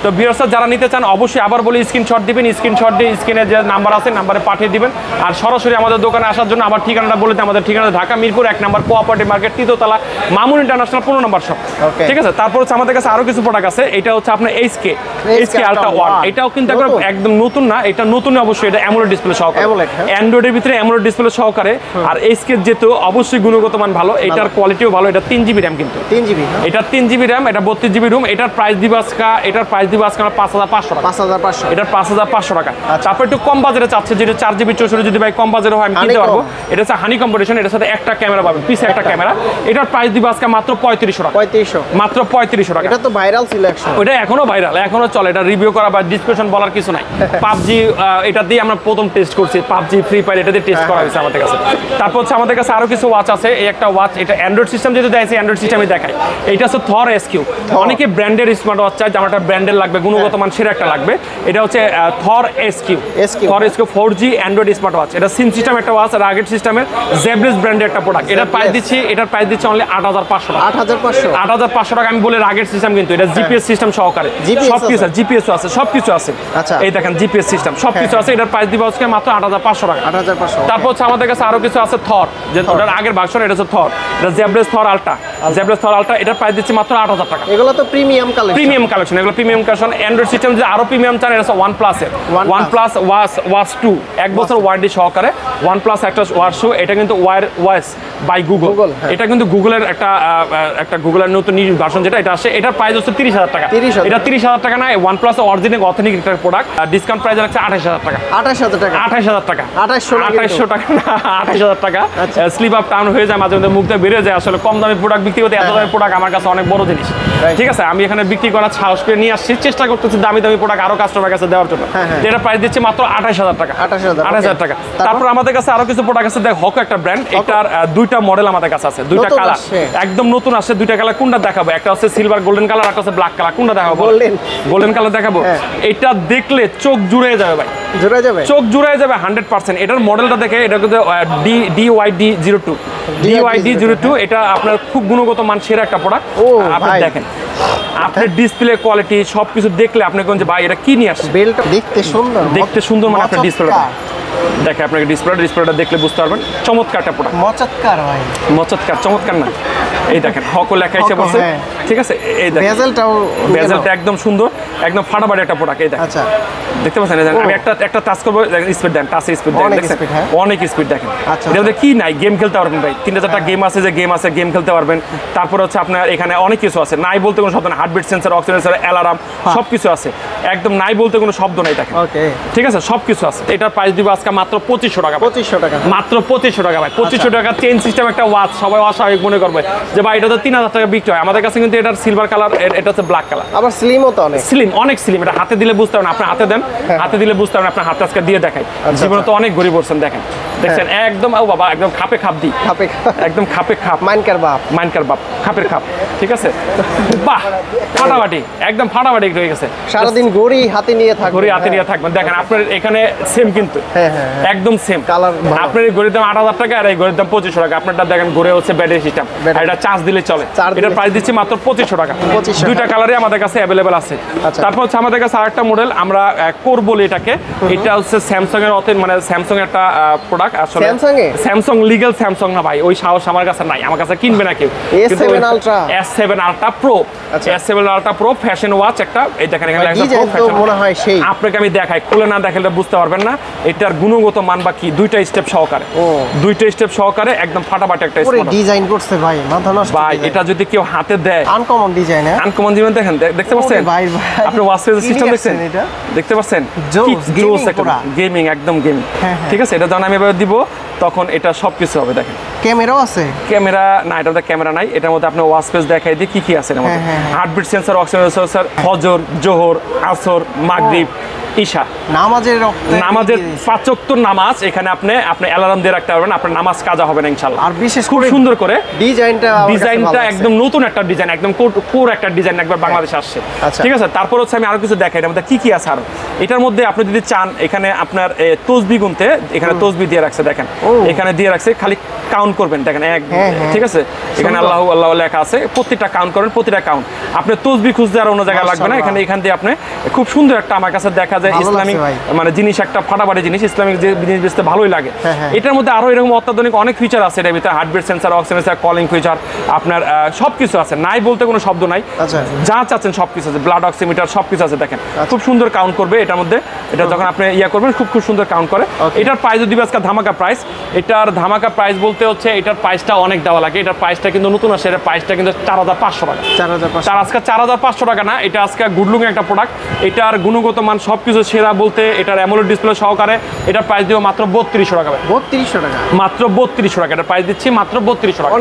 A: তো ভিউয়ার্স যারা নিতে চান অবশ্যই আবার বলি স্ক্রিনশট দিবেন, স্ক্রিনশট দিয়ে স্ক্রিনে যে নাম্বার আছে নাম্বারে পাঠিয়ে দিবেন। আর সরাসরি আমাদের দোকানে আসার জন্য আমার ঠিকানাটা বলে দিই। আমাদের ঠিকানা ঢাকা মিরপুর 1 নম্বর কোঅপারেটিভ মার্কেট, 3য় তলা, মামুন ইন্টারন্যাশনাল 15 নম্বর শপ, ঠিক আছে। তারপর হচ্ছে আমাদের কাছে আরো কিছু প্রোডাক্ট আছে। এটা হচ্ছে আপনার HK আলট্রা 1। এটাও কিন্তু একদম নতুন না, এটা নতুন অবশ্যই, এটা অ্যামোলেড ডিসপ্লে সহকারে, অ্যান্ড্রয়েডের ভিতরে অ্যামোলেড ডিসপ্লে সহকারে। আর HK যেহেতু অবশ্যই গুণগত মান ভালো, এটার কোয়ালিটিও ভালো। এটা 3GB র্যাম, কিন্তু 3GB, এটা 3GB র্যাম, এটা 32GB রুম। এটার প্রাইস দিব আজকে, 5500 টাকা। এটার 5500 টাকা। তারপর একটু কম বাজারে চাচ্ছে, যেটা 4GB 64 যদি ভাই কম বাজারে হয় আমি কিনতে পারবো। এটা হচ্ছে হানি কম্পিটিশন, এটার সাথে একটা ক্যামেরা পাবেন, পিছে একটা ক্যামেরা। এটার প্রাইস দিব আজকে মাত্র 3500 টাকা। মাত্র 3500 টাকা।
B: এটা তো ভাইরাল ছিল,
A: ওটা এখনো ভাইরাল, এখনো চলে। এটা রিভিউ করা বা ডিসক্রিপশন বলার কিছু নাই। পাবজি এটা দিয়ে আমরা প্রথম টেস্ট করছি, পাবজি ফ্রি ফায়ার এটা দিয়ে টেস্ট করা হয়েছে আমাদের কাছে। তারপর হচ্ছে আমাদের কাছে আরো কিছু ওয়াচ আছে। এই একটা ওয়াচ, এটা অ্যান্ড্রয়েড সিস্টেম যেহেতু দেয়, অ্যান্ড্রয়েড সিস্টেমে দেখায়। এটা হচ্ছে থর SQ। অনেকে ব্র্যান্ডের স্মার্ট ওয়াচ চাই, আমার একটা ব্র্যান্ডের লাগবে, গুণগত মান সেরা একটা লাগবে। এটা হচ্ছে থর SQ 4G Android smart watch. এটা সিম সিস্টেম একটা ওয়াচ, রাগেট সিস্টেমের জেব্রেস ব্র্যান্ডের একটা প্রোডাক্ট। এটার প্রাইস দিচ্ছি অনলি 8500 টাকা। 8500 টাকা আমি বলে, রাগেট সিস্টেম কিন্তু এটা জিপিএস সিস্টেম সহকারে, সবকিছু আছে, জিপিএস আছে, সবকিছু আছে। এই দেখেন জিপিএস সিস্টেম সবকিছু আছে। এটার প্রাইস দিব আজকে মাত্র 8500 টাকা। তারপর হচ্ছে আমাদের কাছে আরো কিছু আছে, থর, যে ওটার আগের ভার্সন, এটা হচ্ছে থর, এটা জেব্রেস থর আলট্রা, এটার প্রাইস দিচ্ছি মাত্র 8000 টাকা।
B: এগুলো তো প্রিমিয়াম
A: কালেকশন, এগুলো প্রিমিয়াম কালেকশন। অ্যান্ড্রয়েড সিস্টেম যে আরো প্রিমিয়াম চান, এটা হচ্ছে OnePlus এর OnePlus ওয়াচ 2, 1 বছর ওয়ারেন্টি সহকারে। OnePlus একটা ওয়াচ 2, এটা কিন্তু ওয়াচ বাই গুগল। এটা কিন্তু গুগলের একটা গুগলের নতুন ভার্সন যেটা এটা আসে। এটার প্রাইস হচ্ছে 30000 টাকা। এটা 30000 টাকা না, OnePlus অরিজিনাল অথেন্টিক একটা প্রোডাক্ট। ডিসকাউন্ট প্রাইস আছে 28000 টাকা। 28000 টাকা, 2800 টাকা না, 28000 টাকা। স্লিপ আপ টাউন হয়ে যায়, মাঝে মধ্যে মুখটা বেরিয়ে যায়। আসলে কম দামি প্রোডাক্ট বিক্রি করতে এত দামি প্রোডাক্ট আমার কাছে অনেক বড় জিনিস, ঠিক আছে। আমি এখানে বিক্রি করার সাহস করে নিয়ে আসছি, চেষ্টা করতেছি দামি প্রোডাক্ট আরো কাস্টমার কাছে দেওয়ার জন্য। এটা প্রাইস দিচ্ছে মাত্র 28000 টাকা। 28000 টাকা। তারপর আমাদের কাছে আরো কিছু প্রোডাক্ট আছে। দেখ হক একটা ব্র্যান্ড, এটার 2টা মডেল আমাদের কাছে আছে, 2টা কালার, একদম নতুন আসছে। 2টা কালার, কোনটা দেখাবো? একটা হচ্ছে সিলভার গোল্ডেন কালার, একটা হচ্ছে ব্ল্যাক কালার। কোনটা দেখাবো? গোল্ডেন কালার দেখাবো। এটা দেখলে চোখ জুড়ে যাবে ভাই, চোখ জুড়ে যাবে 100%। এটার মডেলটা দেখে, এটা কিন্তু DYD02। এটা আপনার খুব গুণগত মান সেরা একটা প্রোডাক্ট। আপনি দেখেন, আপনার ডিসপ্লে কোয়ালিটি সবকিছু দেখলে আপনি কোন যে ভাই এটা কি নিয়ে আসছে। দেখতে সুন্দর মানে আপনার ডিসপ্লেটা দেখে, আপনাকে ডিসপ্লেটা দেখলে বুঝতে পারবেন চমৎকার একটা প্রোডাক্ট। মচৎকার চমৎকার না? এই দেখেন হকও লেখা এসে বসে, ঠিক আছে। এই দেখেন বেজেলটা একদম সুন্দর। একদম ফাটাফাটি একটা প্রোডাক্ট। এই দেখেন,
B: আচ্ছা
A: দেখতে পাচ্ছেন? আমি একটা টাচ করবো, স্পিড দেন, টাচ স্পিড দেন, দেখছেন অনেক স্পিড দেখেন। এটার মধ্যে কি নাই, গেম খেলতে পারবেন ভাই, 3-4টা গেম আছে, যে গেম আছে, গেম খেলতে পারবেন। তারপর হচ্ছে আপনার এখানে অনেক কিছু আছে, নাই বলতে কোনো শব্দ নাই, heartbeat sensor, oxygen sensor, alarm, সবকিছু আছে, একদম নাই বলতে কোনো শব্দ নাই দেখেন। ঠিক আছে, সবকিছু আছে। এটার প্রাইস দিব আজকে মাত্র 2500 টাকা।
B: 2500 টাকা,
A: মাত্র 2500 টাকা ভাই। 2500 টাকা চেইন সিস্টেম একটা ওয়াচ, সবাই অস্বাভাবিক মনে করবে যে ভাই এটা তো 3000 টাকা বিক্রি হয়। আমাদের কাছে কিন্তু এটার সিলভার কালার, এটা হচ্ছে ব্ল্যাক কালার,
B: আবার স্লিমও তো অনেক
A: স্লিম, অনেক স্লিম। এটা হাতে দিলে বুঝতে পারবেন, আপনি হাতে দেন, হাতে দিলে বুঝতে পারবেন, আপনার হাতে আজকে দিয়ে দেখাই। জীবনে তো অনেক গরিব পড়ছেন দেখেন, দেখছেন একদম, ও বাবা একদম খাপে খাপ দি, একদম খাপে খাপ,
B: মাইনকার বাপ
A: খাপের খাপ। ঠিক আছে, বাহ ফাটাফাটি, একদম ফাটাফাটি হয়ে গেছে।
B: সারাদিন ঘড়ি হাতে নিয়ে থাকবেন,
A: দেখেন আপনার এখানে সেম কিন্তু একদম সেম কালার। আপনার এই ঘড়ির দাম 8000 টাকা, আর এই ঘড়ির দাম 2500 টাকা। আপনারটা দেখেন ঘুরে হচ্ছে ব্যাটারি সিস্টেম, আর এটা চার্জ দিলে চলে। এটার প্রাইস দিচ্ছি মাত্র 2500 টাকা। দুইটা কালারই আমাদের কাছে অ্যাভেলেবেল আছে। তারপর হচ্ছে আমাদের কাছে আরেকটা মডেল আমরা কোর বলি এটাকে। এটা হচ্ছে স্যামসাং এর মানে স্যামসাং একটা প্রোডাক্ট। আসলে স্যামসাং লিগ্যাল স্যামসাং না ভাই, ওই সাহস আমার কাছে নাই, আমার কাছে কিনবে না কেউ।
B: S7 Ultra,
A: S7 Ultra Pro, S7 Ultra Pro fashion watch একটা। এই দেখেন এখানে লেখা আছে প্রো ফ্যাশন, মনে হয় সেই। আপনাকে আমি দেখাই, খুলে না দেখালে বুঝতে পারবেন না এটার গুণগত মান বা কি। দুইটা স্টেপ সহকারে একদম ফাটাফাটি একটা স্মার্ট
B: ডিজাইন করছে ভাই, মাথা নষ্ট
A: ভাই। এটা যদি কেউ হাতে দেয়,
B: আনকমন ডিজাইন,
A: আনকমন ডিজাইন দেখেন, দেখতে পাচ্ছেন
B: ভাই?
A: আপনি ওয়াচ সিস্টেম দেখছেন, দেখতে পাচ্ছেন? গেমিং, একদম গেমিং। ঠিক আছে, এটা যখন আমি এবার দিব তখন এটা সবকিছু হবে। দেখেন
B: ক্যামেরাও আছে,
A: ক্যামেরা না, এটাতে ক্যামেরা নাই। এটার মধ্যে আপনি ওয়াচ পেজ দেখাই দিই কি কি আছে এর মধ্যে। হার্টবিট সেন্সর, অক্সিজেন সেন্সর, ফজর, জোহর, আসর, মাগরিব, ঈশা, নামাজের 5 ওয়াক্ত নামাজ। এখানে আপনি অ্যালার্ম দিয়ে রাখতে পারবেন, আপনার নামাজ কাজা হবে না ইনশাআল্লাহ। আর বিশেষ খুব সুন্দর করে ডিজাইনটা একদম নতুন একটা ডিজাইন, একদম কোর একটা ডিজাইন, একবার বাংলাদেশে আসছে। ঠিক আছে, তারপর হচ্ছে আমি আরো কিছু দেখাই এর মধ্যে কি কি আছে। আর এটার মধ্যে আপনি যদি চান, এখানে আপনার তসবিহ গুনতে, এখানে তসবিহ দিয়ে রাখছে, দেখেন এখানে দিয়ে রাখছে, খালি কাউন্ট করবেন, দেখেন এক। ঠিক আছে, এখানে আল্লাহু আল্লাহ লেখা আছে, প্রত্যেকটা কাউন্ট করবেন, প্রতিটা কাউন্ট। আপনি তসবিহ খুঁজতে আর অন্য জায়গায় লাগবে না, এখান দিয়ে আপনি খুব সুন্দর একটা আমার কাছে দেখা যায় ইসলামিক মানে জিনিস, একটা ফাটাফাটি জিনিস, ইসলামিক যে জিনিস বেচতে ভালোই লাগে। এটার মধ্যে আরো এরকম অত্যাধুনিক অনেক ফিচার আছে এটার ভিতরে, heartbeat sensor, oxygen sensor, calling feature, আপনার সবকিছু আছে, নাই বলতে কোনো শব্দ নাই, যা চাচ্ছেন সবকিছু আছে, ব্লাড অক্সিমিটার সবকিছু আছে। দেখেন খুব সুন্দর কাউন্ট করবে এটার মধ্যে, এটা যখন আপনি ইয়া করবেন খুব সুন্দর কাউন্ট করে। এটার প্রাইস যদি আজকে ধামাকা প্রাইস, এটার ধামাকা প্রাইস বলতে হচ্ছে এটার প্রাইসটা অনেক দেওয়া লাগে। এটার প্রাইসটা কিন্তু নতুন আসে, এটার প্রাইসটা কিন্তু 4500 টাকা। আজকে 4500 টাকা না, এটা আজকে গুড লুকিং একটা প্রোডাক্ট। এটার গুণগত মান সবকিছু সেরা বলতে, এটার অ্যামোলেড ডিসপ্লে সহকারে এটার প্রাইস দিব মাত্র 3200 টাকা। 3200 টাকা, মাত্র 3200 টাকা। এটার প্রাইস দিচ্ছি মাত্র 3200 টাকা।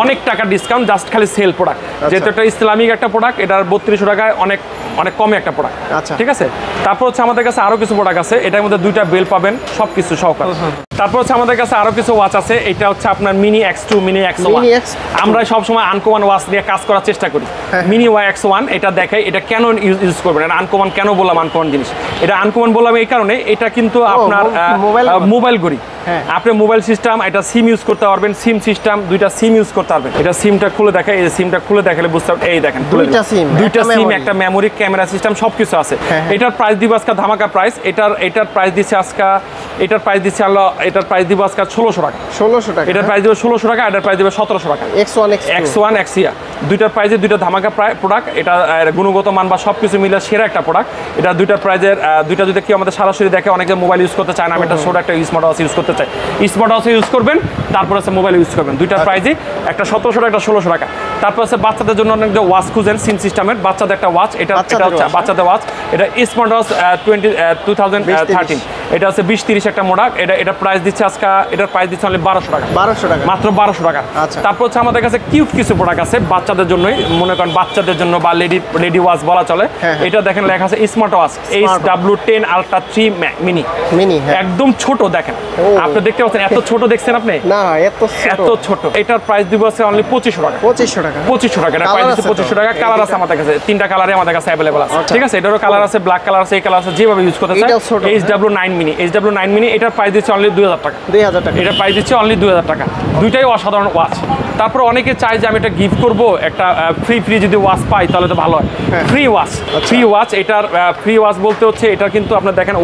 A: অনেক টাকা ডিসকাউন্ট, জাস্ট খালি সেল প্রোডাক্ট। যেহেতু এটা ইসলামিক একটা প্রোডাক্ট, এটার 3200 টাকায় অনেক কমে একটা প্রোডাক্ট। ঠিক আছে, তারপর হচ্ছে আমাদের কাছে আরো কিছু প্রোডাক্ট আছে, এটার মধ্যে দুইটা বেল পাবেন, সবকিছু সহকারে। তারপর হচ্ছে আমাদের কাছে আরো কিছু ওয়াচ আছে, এটা হচ্ছে আপনার মিনি X2, মিনি X1। আমরা সবসময় আনকমন ওয়াচ নিয়ে কাজ করার চেষ্টা করি। মিনি X1 এটা দেখাই, এটা কেন ইউজ করবেন, এটা আনকমন কেন বললাম, আনকমন জিনিস। এটা আনকমন বললাম এই কারণে, এটা কিন্তু আপনার মোবাইল ঘড়ি, আপনি মোবাইল সিস্টেম, এটা সিম ইউজ করতে পারবেন, সিম সিস্টেম, দুইটা সিম ইউজ করতে পারবেন। এটা সিমটা খুলে দেখাই, এই সিমটা খুলে দেখালে বুঝতে পারবেন। এই দেখেন দুইটা সিম, একটা মেমোরি, ক্যামেরা সিস্টেম, সবকিছু আছে। এটার প্রাইস দিব আজকে ধামাকা প্রাইস। এটার প্রাইস দিচ্ছে আজকে, এটার প্রাইস দিচ্ছে এটার প্রাইস দিব আজকে 1600 টাকা। 1600 টাকা, এটার প্রাইস দিব 1600 টাকা, এটার প্রাইস দিব 1700 টাকা। X1 Xia দুইটার প্রাইসে দুইটা ধামাকা প্রোডাক্ট। এটা গুণগত মান বা সবকিছু মিলে সেরা একটা প্রোডাক্ট। এটা দুইটার প্রাইজের দুইটা যদি কেউ আমাদের সরাসরি দেখে, অনেকে মোবাইল ইউজ করতে চায় না, আমি একটা ছোট একটা স্মার্ট ওয়াচ ইউজ করতে চাই, স্মার্ট ওয়াচ ইউজ করবেন, তারপর হচ্ছে মোবাইল ইউজ করবেন। দুইটার প্রাইজই একটা 1700 টাকা, একটা 1600 টাকা। তারপর হচ্ছে বাচ্চাদের জন্য অনেক ওয়াচ খুঁজেন, সিম সিস্টেমের বাচ্চাদের একটা ওয়াচ, এটা হচ্ছে বাচ্চাদের ওয়াচ, এটা স্মার্ট ওয়াচ 2013, এটা হচ্ছে 2030 একটা মডেল। এটা প্রাইস দিচ্ছে আজকে, এটার প্রাইস দিচ্ছে অনলি 1200 টাকা, মাত্র 1200 টাকা। তারপর হচ্ছে আমাদের কাছে কিউট কিছু প্রোডাক্ট আছে বাচ্চাদের জন্যই, মনে করেন বাচ্চাদের জন্য বা লেডি ওয়াচ বলা চলে। এটা দেখেন লেখা আছে smart watch HW10 Ultra 3 mini, একদম ছোট। দেখেন আপনি দেখতে পাচ্ছেন, এত ছোট দেখছেন আপনি? না, এত ছোট। এটার প্রাইস দিব আছে অনলি 2500 টাকা। 2500 টাকা, এটা প্রাইস দিচ্ছে 2500 টাকা। কালার আছে আমাদের কাছে, 3টা কালারে আমাদের কাছে अवेलेबल আছে। ঠিক আছে, এটারও কালার আছে, ব্ল্যাক কালার আছে, এই কালার আছে, যেভাবে ইউজ করতে চান। HW9 মিনি, এটার প্রাইস দিচ্ছে অনলি 2000 টাকা। এটার প্রাইস দিচ্ছে অনলি 2000 টাকা। দুইটাই অসাধারণ ওয়াচ। তারপর অনেকে চায় যে আমি এটা গিফট করব, একটা ফ্রি যদি ওয়াচ পাই তাহলে তো ভালো হয়। ফ্রি ওয়াচ, এটার ফ্রি ওয়াচ বলতে হচ্ছে এটা কিন্তু আপনার দেখেন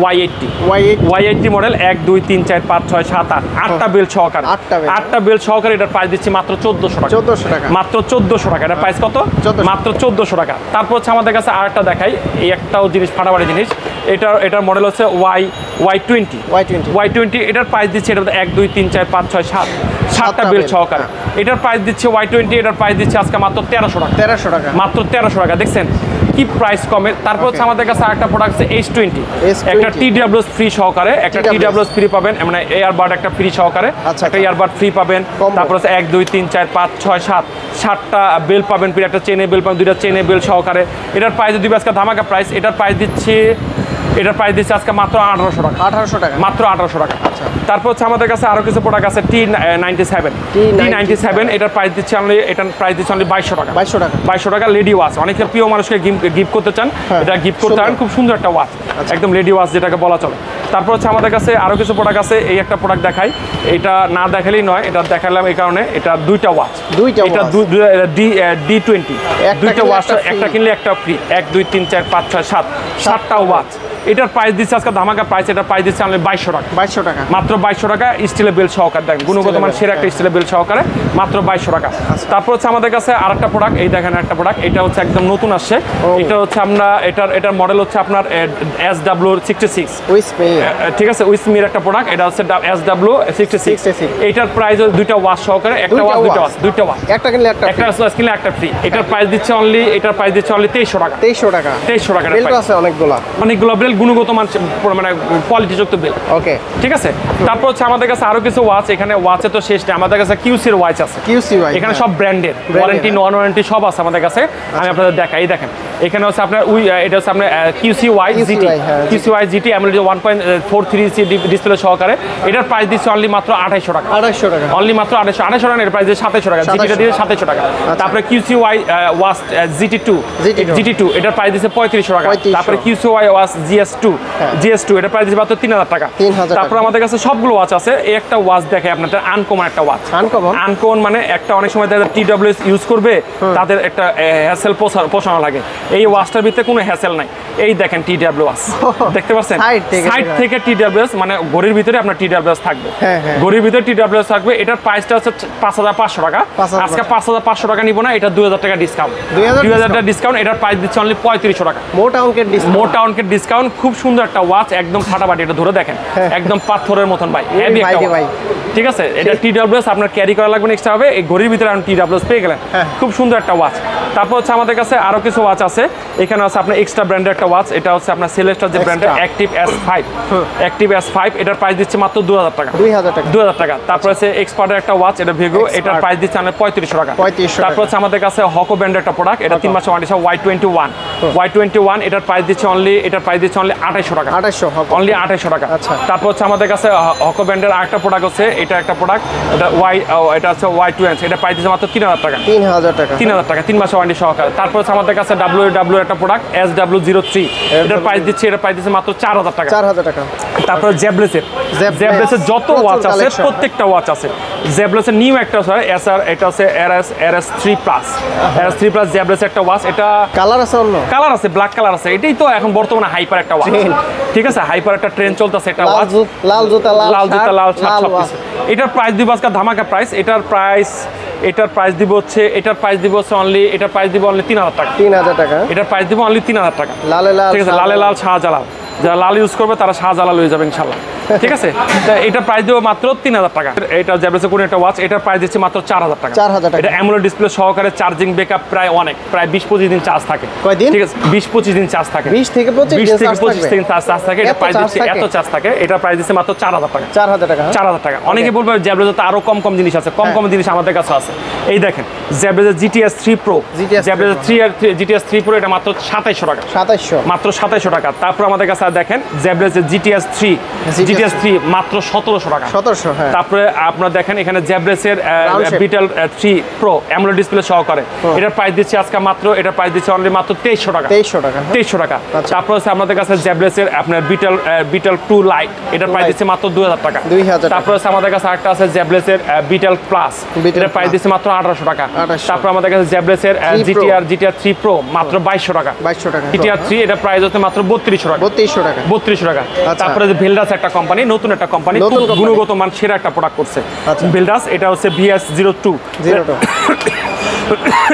A: Y80 মডেল, 1 2 3 4 5 6 7 8 8টা বেল সহকারে। 8টা বেল্ট সহকারে এটার প্রাইস দিচ্ছি মাত্র 1400 টাকা।
B: 1400 টাকা,
A: মাত্র 1400 টাকা। এটা প্রাইস কত? মাত্র 1400 টাকা। তারপর হচ্ছে আমাদের কাছে আরেকটা দেখাই, এই একটাও জিনিস ফাটাফাটি জিনিস। এটার মডেল হচ্ছে Y20। এটার প্রাইস দিচ্ছে এটা 1 2 3 4 5 6 7 7টা বেল্ট সহকারে। এটার প্রাইস দিচ্ছে Y20, এটার প্রাইস দিচ্ছে আজকে মাত্র 1300 টাকা।
B: 1300 টাকা,
A: মাত্র 1300 টাকা। দেখছেন কি প্রাইস কমে। তারপর হচ্ছে আমাদের কাছে আরেকটা প্রোডাক্ট আছে H20, একটা TWS ফ্রি সহকারে, একটা TWS ফ্রি পাবেন, মানে এয়ারবাড একটা ফ্রি সহকারে, একটা এয়ারবাড ফ্রি পাবেন। তারপর হচ্ছে 1 2 3 4 5 6 7 7টা বেল পাবেন, ফ্রি একটা চেনে বেল পাবেন, দুইটা চেনে বেল সহকারে। এটার প্রাইস দিবে আজকে ধামাকা প্রাইস। এটার প্রাইস দিচ্ছে আজকে মাত্র 1800 টাকা।
B: 1800 টাকা,
A: মাত্র 1800 টাকা। তারপর হচ্ছে আমাদের কাছে আরো কিছু প্রোডাক্ট আছে T97। এটার প্রাইস দিচ্ছে অনলি 2200 টাকা। 2200 টাকা লেডি ওয়াচ। অনেকের প্রিয় মানুষকে গিফট করতে চান, এটা গিফট করতে পারেন। খুব সুন্দর একটা ওয়াচ, একদম লেডি ওয়াচ যেটাকে বলা চলে। তারপর হচ্ছে আমাদের কাছে আরো কিছু প্রোডাক্ট আছে। এই একটা প্রোডাক্ট দেখাই, এটা না দেখালেই নয়, এটা দেখালাম এই কারণে। এটা দুইটা ওয়াচ, এটা D20, দুইটা ওয়াচ, একটা কিনলে একটা ফ্রি। 1 2 3 4 5 6 7 7টা ওয়াচ। এটার প্রাইস দিচ্ছে আজকে ধামাকা প্রাইস। এটার প্রাইস দিচ্ছে অনলি 2200 টাকা।
B: 2200 টাকা,
A: মাত্র 2200 টাকা। স্টিলের বেল সহকারে, দেখেন গুণগত মান সেরা একটা স্টিলের বেল সহকারে, মাত্র 2200 টাকা। তারপর হচ্ছে আমাদের কাছে আরেকটা প্রোডাক্ট, এই দেখেন একটা প্রোডাক্ট, এটা হচ্ছে একদম নতুন আসছে। এটা হচ্ছে আমরা এটার মডেল হচ্ছে আপনার SW66, ঠিক আছে, উইসমির একটা প্রোডাক্ট। এটা হচ্ছে SW66। এটার প্রাইস দুইটা ওয়াচ সহকারে, একটা ওয়াচ দুইটা ওয়াচ, একটা কিনলে একটা ফ্রি। এটার প্রাইস দিচ্ছে অনলি 2300 টাকা। 2300 টাকা
B: বেল্ট আছে
A: অনেকগুলো বেল, গুণগত মান মানে কোয়ালিটি যুক্ত বেল।
B: ওকে,
A: ঠিক আছে। তারপর হচ্ছে আমাদের কাছে আরো কিছু ওয়াচ, এখানে ওয়াচে তো শেষ নেই, আমাদের কাছে QC এর ওয়াচ আছে। এখানে সব ব্র্যান্ডের, ওয়ারেন্টি নন ওয়ারেন্টি সব আছে আমাদের কাছে। আমি আপনাদের দেখাই, দেখেন এখানে হচ্ছে আপনার এটা হচ্ছে আপনার QCY GT AMOLED 1.43 ডিসপ্লে সহকারে। এটার প্রাইস দিচ্ছে অনলি মাত্র 2800 টাকা। অনলি মাত্র 2800 টাকা। এর প্রাইস দিচ্ছে 2700 টাকা। জিটিটা দিয়ে 2700 টাকা। তারপরে QCY ওয়াচ GT2, এটার প্রাইস দিচ্ছে 3500 টাকা। তারপরে QCY ওয়াচ GS2, এটার প্রাইস দিচ্ছে মাত্র 3000 টাকা। তারপর আমাদের কাছে সবগুলো ওয়াচ আছে। এই একটা ওয়াচ দেখে আপনাদের আনকমন একটা ওয়াচ। আনকমন মানে একটা অনেক সময় তাদের TWS ইউজ করবে, তাদের একটা হ্যাসেল পোষানো লাগে। এই ওয়াচটার ভিতরে কোনো হ্যাসেল নাই। এই দেখেন TWS, দেখতে পাচ্ছেন সাইড থেকে TWS, মানে ঘড়ির ভিতরে আপনার TWS থাকবে। ঘড়ির ভিতরে TWS থাকবে। এটার প্রাইসটা হচ্ছে 5500 টাকা। আজকে 5500 টাকা নিব না, এটা 2000 টাকা ডিসকাউন্ট। 2000 টাকা ডিসকাউন্ট। এটার প্রাইস দিচ্ছে অনলি 3500 টাকা। মোটা অঙ্কের ডিসকাউন্ট। খুব সুন্দর একটা ওয়াচ, একদম ফাটাফাটি। এটা ধরে দেখেন, একদম পাথরের মতন ভাই, হেভি একটা ওয়াচ। ঠিক আছে, এটা TWS আপনার ক্যারি করা লাগবে এক্সট্রা হবে। এই ঘড়ির ভিতরে আপনি TWS পেয়ে গেলেন। খুব সুন্দর একটা ওয়াচ। তারপর হচ্ছে আমাদের কাছে আরো কিছু ওয়াচ আছে। এখানে আছে আপনার এক্সট্রা ব্র্যান্ডের একটা ওয়াচ। এটা হচ্ছে আপনার সেলেস্টার যে ব্র্যান্ডের অ্যাক্টিভ S5। এটার প্রাইস দিচ্ছে মাত্র 2000 টাকা। 2000 টাকা। তারপর আছে এক্সপার্টের একটা ওয়াচ, এটা ভিগো, এটার প্রাইস দিচ্ছে আমরা 3500 টাকা। তারপর হচ্ছে আমাদের কাছে হকো ব্র্যান্ডের একটা প্রোডাক্ট, এটা 3 মাসের ওয়ারেন্টি, Y21। এটার প্রাইস দিচ্ছে অনলি 2800 টাকা। অনলি 2800 টাকা। তারপর হচ্ছে আমাদের কাছে হকো ব্র্যান্ডের আরেকটা প্রোডাক্ট আছে। এটা একটা প্রোডাক্ট, এটা হচ্ছে Y2, এটা প্রাইস দিচ্ছে মাত্র 3000 টাকা। 3000 টাকা 3 মাসের ওয়ারেন্টি সহকারে। তারপর হচ্ছে আমাদের কাছে WW একটা প্রোডাক্ট SW03, এটার প্রাইস দিচ্ছে মাত্র 4000 টাকা। তারপর জেবলেসের যত ওয়াচ আছে, প্রত্যেকটা ওয়াচ আছে। জেবলেসের নিউ একটা আছে এটা হচ্ছে RS3+, জেবলেসের একটা ওয়াচ। এটা কালার আছে, ব্ল্যাক কালার আছে। এটাই তো এখন বর্তমানে হাইপার একটা ওয়াচ। ঠিক আছে, হাইপার একটা ট্রেন্ড চলতেছে একটা ওয়াচ। লাল জুতা লাল শার্ট সব কিছু। এটার প্রাইস দিব আজকে ধামাকা প্রাইস। এটার প্রাইস দিব হচ্ছে অনলি 3000 টাকা। এটার প্রাইস দিব অনলি 3000 টাকা। ঠিক আছে, লালে লাল শাহজালাল, যারা লাল ইউজ করবে তারা শাহজালাল হয়ে যাবে ইনশাল্লাহ। ঠিক আছে, এটা প্রাইস দেবো মাত্র 3000 টাকা। এটা জেবলেসের কোন একটা ওয়াচ, এটার প্রাইস দিচ্ছে মাত্র 4000 টাকা। এটা অ্যামোলেড ডিসপ্লে সহকারে, চার্জিং ব্যাকআপ প্রায় 25-25 দিন চার্জ থাকে। ঠিক আছে, 20-25 দিন চার্জ থাকে। 20 থেকে 25 দিন চার্জ থাকে। এটা প্রাইস দিচ্ছে এত চার্জ থাকে। এটা প্রাইস দিচ্ছে মাত্র 4000 টাকা। 4000 টাকা। অনেকে বলবে জেবলেসে তো আরো কম জিনিস আছে। কম জিনিস আমাদের কাছে আছে। এই দেখেন জেবলেসের GTS 3 Pro, GTS 3 Pro, এটা মাত্র 2700 টাকা। মাত্র 2700 টাকা। তারপর আমাদের কাছে দেখেন জেবলেসের GTS 3 মাত্র 1700 টাকা। তারপরে আপনারা দেখেন এখানে জেবলেসের বিটেল 3 Pro অ্যামোলেড ডিসপ্লে সহকারে, এটার প্রাইস দিচ্ছে আজকে মাত্র, এটার প্রাইস দিচ্ছে অনলি মাত্র 2300 টাকা। 2300 টাকা। তারপর হচ্ছে আমাদের কাছে জেবলেসের আপনার বিটেল 2 লাইট, এটার প্রাইস দিচ্ছে মাত্র 2000 টাকা। তারপর হচ্ছে আমাদের কাছে আরেকটা আছে জেবলেসের বিটেল প্লাস, এটার প্রাইস দিচ্ছে মাত্র 1800 টাকা। তারপর আমাদের কাছে জেবলেসের GTR 3 Pro মাত্র 2200 টাকা। GTR 3 এটা প্রাইস হচ্ছে মাত্র 3200 টাকা। 3200 টাকা। তারপরে যে ভেলডাস একটা কোম্পানি, নতুন একটা কোম্পানি, গুণগত মান সেরা একটা প্রোডাক্ট করছে বিল্ডার্স। এটা হচ্ছে VS02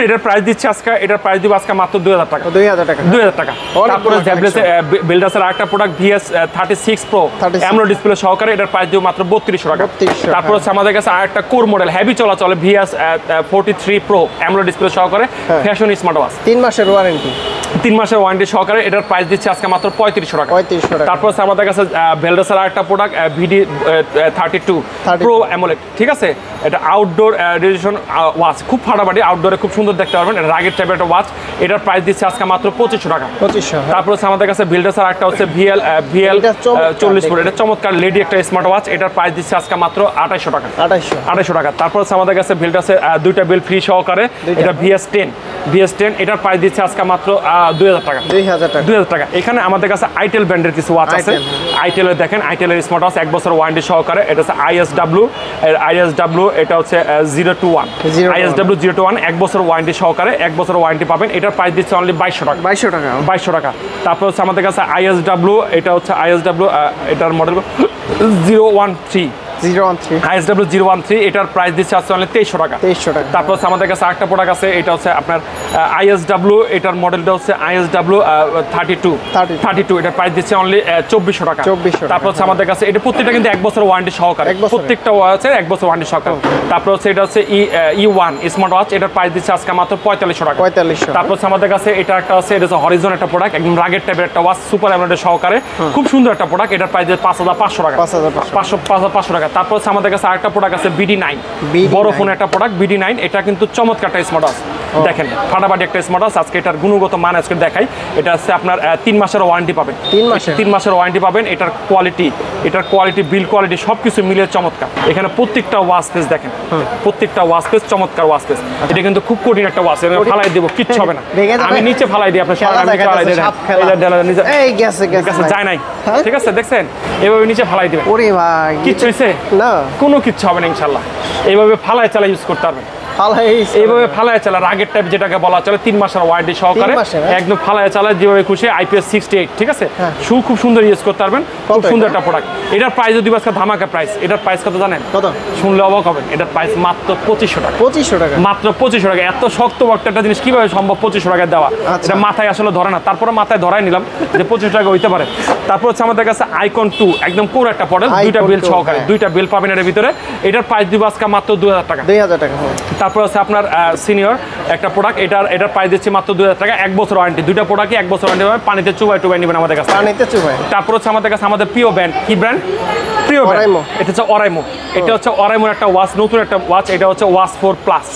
A: এটার প্রাইস দিচ্ছে আজকে, এটার প্রাইস দিব আজকে মাত্র 2000 টাকা। 2000 টাকা। তারপরে বিল্ডার্সের আরেকটা product VS36 Pro AMOLED display সহকারে, এটার প্রাইস দিব মাত্র 3200 টাকা। তারপর হচ্ছে আমাদের কাছে আরেকটা কোর মডেল হেভি চলাচলে VS43 Pro অ্যামোলেড ডিসপ্লে সহকারে ফ্যাশন স্মার্ট ওয়াচ,
B: 3 মাসের ওয়ারেন্টি,
A: 3 মাসের ওয়ারেন্টি সহকারে, এটার প্রাইস দিচ্ছে আজকে মাত্র 3500 টাকা। তারপর হচ্ছে আমাদের কাছে ভেলডাসের আরেকটা প্রোডাক্ট VD32 Pro অ্যামোলেড, ঠিক আছে? এটা আউটডোর রেডিয়েশন ওয়াচ, খুব ফাটাফাটি, আউটডোরে খুব সুন্দর দেখতে পারবেন, এটা রাগের টাইপের একটা ওয়াচ, এটার প্রাইস দিচ্ছে আজকে মাত্র 2500 টাকা। তারপর হচ্ছে আমাদের কাছে ভেলডাসের আরেকটা হচ্ছে VL40 Pro, এটা চমৎকার লেডি একটা স্মার্ট ওয়াচ, এটার প্রাইস দিচ্ছে আজকে মাত্র 2800 টাকা। 2800 টাকা। তারপর হচ্ছে আমাদের কাছে ভেলডাসের দুইটা বিল ফ্রি সহকারে, এটা VS10 এটার প্রাইস দিচ্ছে আজকে মাত্র 2000 টাকা। 2000 টাকা। এখানে আমাদের কাছে আইটেল ব্র্যান্ডের কিছু ওয়াচ আছে, আইটেলের দেখেন, আইটেলের স্মার্ট ওয়াচ 1 বছর ওয়ারেন্টি সহকারে, এটা হচ্ছে ISW, এটা হচ্ছে 021 ISW 021 1 বছর ওয়ারেন্টি সহকারে, 1 বছর ওয়ারেন্টি পাবেন, এটার প্রাইস দিচ্ছে অনলি 2200 টাকা। তারপর হচ্ছে আমাদের কাছে ISW, এটা হচ্ছে ISW, এটার মডেল 013 ISW 013, এটার প্রাইস দিচ্ছে আজকে অনলি 2300 টাকা। তারপর হচ্ছে আমাদের কাছে আরেকটা প্রোডাক্ট আছে, এটা হচ্ছে আপনার ISW, এটার মডেলটা হচ্ছে ISW 32, এটার প্রাইস দিচ্ছে অনলি 2400 টাকা। তারপর হচ্ছে আমাদের কাছে এটা প্রত্যেকটা কিন্তু 1 বছর ওয়ারেন্টি সহকারে, প্রত্যেকটা ওয়াচের 1 বছর ওয়ারেন্টি সহকারে। তারপর হচ্ছে এটা হচ্ছে E1 স্মার্ট ওয়াচ, এটার প্রাইস দিচ্ছে আজকে মাত্র 4500 টাকা। তারপর হচ্ছে আমাদের কাছে এটা একটা আছে, এটা হচ্ছে হরিজন একটা প্রোডাক্ট, একদম রাগের টাইপের একটা ওয়াচ, সুপার অ্যামোলেড সহকারে, খুব সুন্দর একটা প্রোডাক্ট, এটার প্রাইস 5500 টাকা। 5500 টাকা। তারপর হচ্ছে আমাদের কাছে আরেকটা প্রোডাক্ট আছে BD9, বড় ফোনের একটা প্রোডাক্ট BD9, এটা কিন্তু চমৎকার একটা স্মার্ট ওয়াচ, দেখেন ফাটাফাটি একটা স্মার্ট ওয়াচ। আজকে এটার গুণগত মান আজকে দেখাই, এটা হচ্ছে আপনার 3 মাসের ওয়ারেন্টি পাবেন, 3 মাসের ওয়ারেন্টি পাবেন। এটার কোয়ালিটি বিল কোয়ালিটি সবকিছু মিলে চমৎকার। এখানে প্রত্যেকটা ওয়াচ পেজ দেখেন, প্রত্যেকটা ওয়াচ পেজ চমৎকার ওয়াচ পেজ। এটা কিন্তু খুব কঠিন একটা ওয়াচ, ফালাই দেবো কিচ্ছু হবে না, আমি নিচে ফালাই দিই, আপনার যায় নাই, ঠিক আছে? দেখছেন এভাবে নিচে ফালাই দিবেন, কিচ্ছু হয়েছে না, কোনো কিচ্ছু হবে না ইনশাল্লাহ। এইভাবে ফালায় চালা ইউজ করতে পারবেন, এইভাবে ফালায় চালা, রাগের টাইপ যেটাকে বলা চলে, 3 মাসের ওয়ারেন্টি সহকারে, একদম ফালায় চালায় যেভাবে খুশি, IPS 68, ঠিক আছে? খুব সুন্দর ইউজ করতে পারবেন, খুব সুন্দর একটা প্রোডাক্ট। এটার প্রাইস যদি আজকে ধামাকা প্রাইস, এটার প্রাইস কত জানেন? কত? শুনলে অবাক হবেন, এটার প্রাইস মাত্র 2500 টাকা। 2500 টাকা, মাত্র 2500 টাকা। এত শক্ত একটা জিনিস কিভাবে সম্ভব 2500 টাকায় দেওয়া? এটা মাথায় আসলে ধরে না, তারপরে মাথায় ধরাই নিলাম যে 2500 টাকা হইতে পারে। তারপর হচ্ছে আমাদের কাছে আইকন 2, একদম কোর একটা মডেল, দুইটা বিল সহকারে, দুইটা বিল পাবেন এর ভিতরে, এটার প্রাইস দিব আজকে মাত্র 2000 টাকা। 2000 টাকা। তারপর হচ্ছে আপনার সিনিয়র একটা প্রোডাক্ট, এটার প্রাইস দিচ্ছি মাত্র 2000 টাকা, 1 বছর ওয়ারেন্টি, দুইটা প্রোডাক্টই 1 বছর ওয়ারেন্টি পাবেন, পানিতে চুবাই নেবেন আমাদের কাছে, পানিতে চুবাই। তারপর হচ্ছে আমাদের কাছে আমাদের প্রিয় ব্র্যান্ড, কি ব্র্যান্ড? প্রিয় ব্র্যান্ড, এটা হচ্ছে অরাইমো। এটা হচ্ছে অরাইমোর একটা ওয়াচ, নতুন একটা ওয়াচ, এটা হচ্ছে ওয়াচ 4 প্লাস।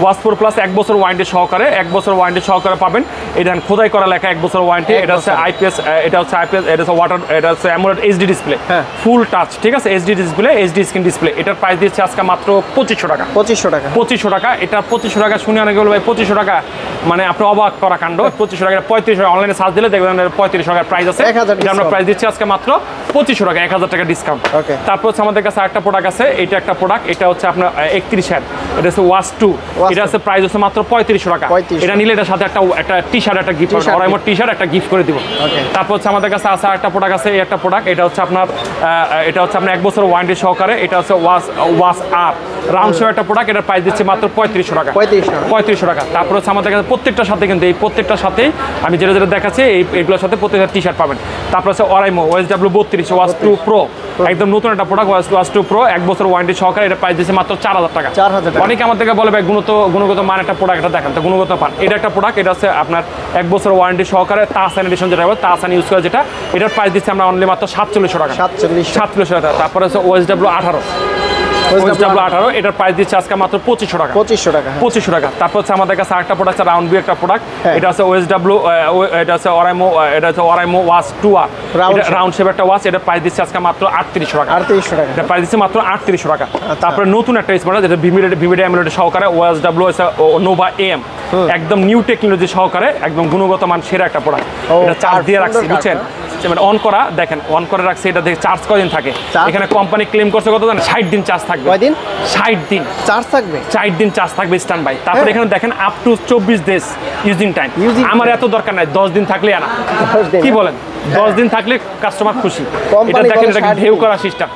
A: ওয়াচ 4 প্লাস 1 বছর ওয়ারেন্টি সহকারে, 1 বছর ওয়ারেন্টি সহকারে পাবেন। এটা খোদাই করা লেখা 1 বছর ওয়ারেন্টি। এটা হচ্ছে IPS, এটা হচ্ছে ওয়াটার, এটা হচ্ছে অ্যামোলেড HD ডিসপ্লে, ফুল টাচ, ঠিক আছে? HD display, HD screen display. এটার প্রাইস দিচ্ছে আজকে মাত্র 2500 টাকা। 2500 টাকা। এটা 2500 টাকা শুনে অনেকে বলবে ভাই 2500 টাকা মানে আপনি অবাক করা কাণ্ড। 2500 টাকা, 3500 টাকা, অনলাইনে সার্চ দিলে দেখবেন 3500 টাকার প্রাইস আছে। এটা আমরা প্রাইস দিচ্ছি আজকে মাত্র 2500 টাকা, 1000 টাকা ডিসকাউন্ট। তারপর হচ্ছে আমাদের কাছে আরেকটা প্রোডাক্ট আছে, এটা একটা প্রোডাক্ট, এটা হচ্ছে আপনার 31,000, এটা হচ্ছে ওয়াচ 2, এটা হচ্ছে প্রাইস হচ্ছে মাত্র 3500 টাকা। এটা নিলে এটার সাথে একটা টি-শার্ট, একটা গিফট, অরাইমোর টি-শার্ট একটা গিফট করে দিব। তারপর হচ্ছে আমাদের কাছে আছে একটা প্রোডাক্ট আছে, এই একটা প্রোডাক্ট, এটা হচ্ছে আপনার 1 বছর ওয়ারেন্টি সহকারে, এটা হচ্ছে ওয়াচ আর রাউন্ড শেপ একটা প্রোডাক্ট, এটার প্রাইস দিচ্ছি মাত্র 3500 টাকা। 3500 টাকা। তারপর হচ্ছে আমাদের কাছে প্রত্যেকটার সাথে কিন্তু এই প্রত্যেকটার সাথেই আমি যেটা দেখাচ্ছি এইগুলোর সাথে প্রত্যেকটা টি-শার্ট পাবেন। তারপর হচ্ছে অরাইমো OSW 32 ওয়াচ 2 প্রো, একদম নতুন একটা প্রোডাক্ট, ওয়াচ 2 প্রো, 1 বছর ওয়ারেন্টি সহকারে, এটা প্রাইস দিচ্ছে মাত্র 4000 টাকা। অনেকে আমার থেকে বলে ভাই গুণগত মান একটা প্রোডাক্ট, এটা দেখেন তো গুণগত মান। এটা একটা প্রোডাক্ট, এটা হচ্ছে আপনার 1 বছর ওয়ারেন্টি সহকারে, তাহসান এডিশন যেটা হবে, তাহসান ইউজ করে যেটা, এটার প্রাইস দিচ্ছে আমরা অনলি মাত্র 4700 টাকা। 4700 টাকা। তারপরে হচ্ছে OSW 18, এটার প্রাইস দিচ্ছে আজকে মাত্র 2500 টাকা। 2500 টাকা। তারপর হচ্ছে আমাদের কাছে আরেকটা প্রোডাক্ট আছে, রাউন্ড বি একটা প্রোডাক্ট, এটা হচ্ছে OSW, এটা হচ্ছে অরাইমো ওয়াচ 2R, রাউন্ড শেপ একটা ওয়াচ, এটার প্রাইস দিচ্ছে আজকে মাত্র 3800 টাকা। 3800 টাকা, এটা প্রাইস দিচ্ছে মাত্র 3800 টাকা। তারপরে নতুন একটা স্মার্ট, যেটা ভিভিডি অ্যামোলেড সহকারে, OSW নোভা AM, একদম নিউ টেকনোলজি সহকারে, একদম গুণগত মান সেরা একটা প্রোডাক্ট। এটা চার্জ দিয়ে রাখছি, বুঝছেন? মানে অন করা দেখেন অন করে রাখছে, এটা দেখে চার্জ কদিন থাকে এখানে কোম্পানি ক্লেম করছে কত জানেন 60 দিন চার্জ থাকবে।
B: কয়দিন?
A: 60 দিন
B: চার্জ থাকবে,
A: 60 দিন চার্জ থাকবে স্ট্যান্ড বাই। তারপর এখানে দেখেন up to 24 days using time. আমার এত দরকার নাই, 10 দিন থাকলে আনা, কি বলেন? 10 দিন থাকলে কাস্টমার খুশি। এটা দেখেন এটা ঢেউ করা সিস্টেম,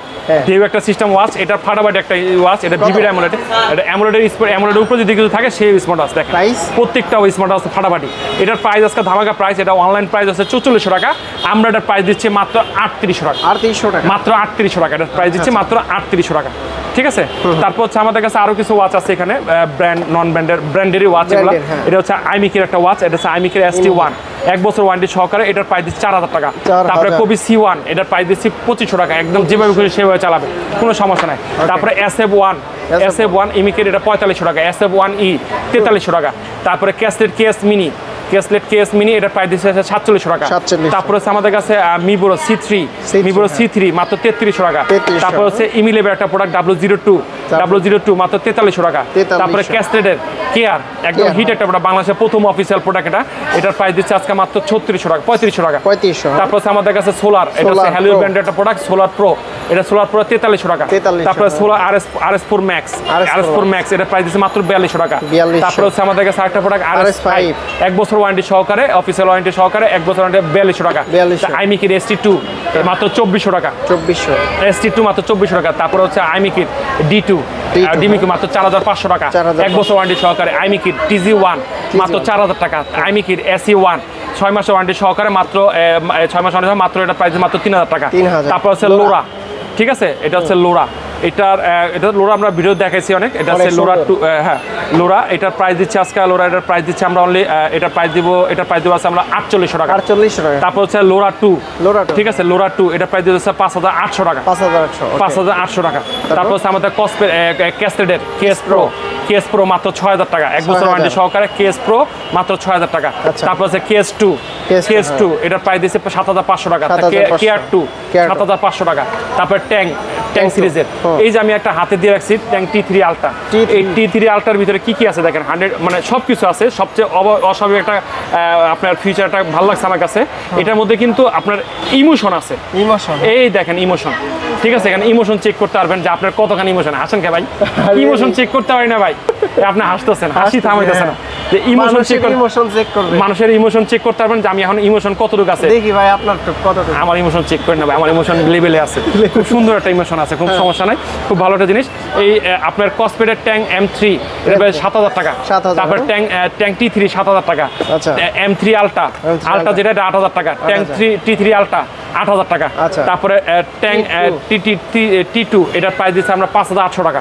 A: ঢেউ একটা সিস্টেম ওয়াচ, এটা ফাটাফাটি একটা ওয়াচ, এটা জিবির অ্যামোলেড, এটা অ্যামোলেডের উপরে যদি কিছু থাকে সেই স্মার্ট ওয়াচ দেখেন প্রত্যেকটা স্মার্ট ওয়াচ ফাটাফাটি। এটার প্রাইস আজকে ধামাকা প্রাইস, এটা অনলাইন প্রাইস আছে 4400 টাকা, আমরা এটার প্রাইস দিচ্ছি মাত্র 3800 টাকা।
B: 3800 টাকা,
A: মাত্র 3800 টাকা এটার প্রাইস দিচ্ছি মাত্র 3800 টাকা। ঠিক আছে, তারপর হচ্ছে আমাদের কাছে আরো কিছু ওয়াচ আছে এখানে, ব্র্যান্ড নন ব্র্যান্ডেরই ওয়াচ এগুলো। এটা হচ্ছে আইমিকের একটা ওয়াচ, এটা হচ্ছে আইমিকের ST1 1 বছর ওয়ারেন্টি সহকারে, এটার প্রাইস দিচ্ছি 4000 টাকা। তারপরে কবি C1 এটার প্রাইস দিচ্ছি 2500 টাকা, একদম যেভাবে খুশি সেভাবে চালাবে, কোনো সমস্যা নাই। তারপরে SF1 ইমিকের এটা 4500 টাকা, SF1E 4300 টাকা। তারপরে ক্যাসলেট কেএস মিনি এটার প্রাইস দিচ্ছে 4700 টাকা। তারপর হচ্ছে আমাদের কাছে মিবোরো C3 মাত্র 3300 টাকা। তারপর হচ্ছে ইমিলেভের একটা প্রোডাক্ট W02 মাত্র 4300 টাকা। তারপরে ক্যাসলেটের কেয়ার একদম হিট একটা প্রোডাক্ট, বাংলাদেশের প্রথম অফিসিয়াল প্রোডাক্ট, এটার প্রাইস দিচ্ছে আজকে মাত্র 3600 টাকা, 3500 টাকা। তারপর হচ্ছে আমাদের কাছে সোলার, এটা হচ্ছে হ্যালিও ব্র্যান্ডের একটা প্রোডাক্ট, সোলার প্রো, এটা সোলার প্রো 4300 টাকা। তারপরে সোলার RS4 ম্যাক্স এটার প্রাইস দিচ্ছে মাত্র 4200 টাকা। তারপর হচ্ছে আমাদের কাছে আরেকটা প্রোডাক্ট RS5 1 বছর ওয়ারেন্টি সহকারে, অফিসিয়াল ওয়ারেন্টি সহকারে 1 বছর ওয়ারেন্টি 4200 টাকা। আইমিকির ST2 মাত্র 2400 টাকা, ST2 মাত্র 2400 টাকা। তারপর হচ্ছে আইমিকির D2 ডিমিকি মাত্র 4500 টাকা, 1 বছর ওয়ারেন্টি সহকারে। আইমিকির TG1 মাত্র 4000 টাকা। আইমিকির SE1 6 মাসের ওয়ারেন্টি সহকারে মাত্র 6 মাস ওয়ারেন্টি মাত্র, এটা প্রাইস মাত্র 3000 টাকা। তারপর হচ্ছে লোরা, ঠিক আছে, এটা হচ্ছে লোরা, এটা লোরা আমরা ভিডিও দেখাইছি অনেক, এটা হচ্ছে লোরা 2, হ্যাঁ লোরা, এটার প্রাইস দিচ্ছে আজকে, লোরা এটার প্রাইস দিচ্ছে আমরা অনলি, এটার প্রাইস দিব আছে আমরা 4800 টাকা। তারপর হচ্ছে লোরা 2, ঠিক আছে, লোরা 2 এটার প্রাইস দিচ্ছে 5800 টাকা, 5800 টাকা। তারপর হচ্ছে আমাদের ক্যাসলেটের কেএস প্রো মাত্র 6000 টাকা, 1 বছর ওয়ারেন্টি সহকারে কেএস প্রো মাত্র 6000 টাকা। তারপর হচ্ছে কেএস2 এটার প্রাইস দিচ্ছে 7500 টাকা। কেয়ার 2 7500 টাকা। তারপর ট্যাং সিরিজের, এই যে আমি একটা হাতে দিয়ে রাখছি ট্যাং T3 আলট্রা, এই T3 আলট্রার ভিতরে কি আছে দেখেন, 100 মানে সবকিছু আছে। সবচেয়ে অস্বাভাবিক একটা আপনার ফিচারটা ভালো লাগছে আমার কাছে, এটার মধ্যে কিন্তু আপনার ইমোশন আছে, এই দেখেন ইমোশন, ঠিক আছে, এখানে ইমোশন চেক করতে পারবেন যে আপনার কতখানি ইমোশন। আসেন কে ভাই, ইমোশন চেক করতে পারি না ভাই, আপনি হাসতেছেন, হাসি থামাইতেছে না, যে ইমোশন চেক করবে, মানুষের ইমোশন চেক করতে পারবেন যে আমি এখন ইমোশন কতটুকু আছে।
B: দেখি ভাই আপনার কতটুকু,
A: আমার ইমোশন চেক করেন না ভাই, আমার ইমোশন লেভেলে আছে, খুব সুন্দর একটা ইমোশন আছে, খুব সমস্যা নাই, খুব ভালো একটা জিনিস। এই আপনার কসপেডের ট্যাং M3 এটা 7000 টাকা। তারপর ট্যাং T3 7000 টাকা। M3 আলট্রা যেটা 8000 টাকা। ট্যাং T3 আলট্রা 8000 টাকা। তারপরে ট্যাং T2 এটার প্রাইস দিচ্ছে আমরা 5800 টাকা।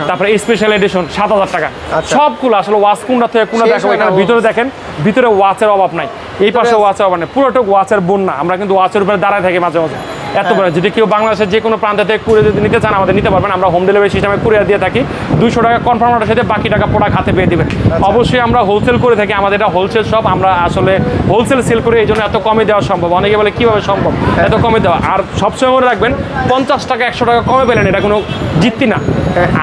A: তারপরে স্পেশাল এডিশন 7000 টাকা। সবগুলো আসলে ওয়াচ কোনটা থেকে কোনটা দেখাবো, এখানে ভিতরে দেখেন, ভিতরে ওয়াচের অভাব নাই, এই পাশে ওয়াচের অভাব নেই, পুরোটা ওয়াচের বন্যা। আমরা কিন্তু ওয়াচের উপরে দাঁড়ায় থাকি মাঝে মাঝে, এত বড়। যদি কেউ বাংলাদেশের যে কোনো প্রান্ত থেকে কুরিয়ার যদি নিতে চান আমাদের নিতে পারবেন, আমরা হোম ডেলিভারি সিস্টেমে কুরিয়ার দিয়ে থাকি। 200 টাকা কনফার্ম অর্ডার সাথে বাকি টাকা প্রোডাক্ট হাতে পেয়ে দিবেন। অবশ্যই আমরা হোলসেল করে থাকি, আমাদের এটা হোলসেল শপ, আমরা আসলে হোলসেল সেল করে, এই জন্য এত কমে দেওয়া সম্ভব। অনেকে বলে কীভাবে সম্ভব এত কমে দেওয়া, আর সবসময় মনে রাখবেন 50 টাকা 100 টাকা কমে পেলেন এটা কোনো জিততি না।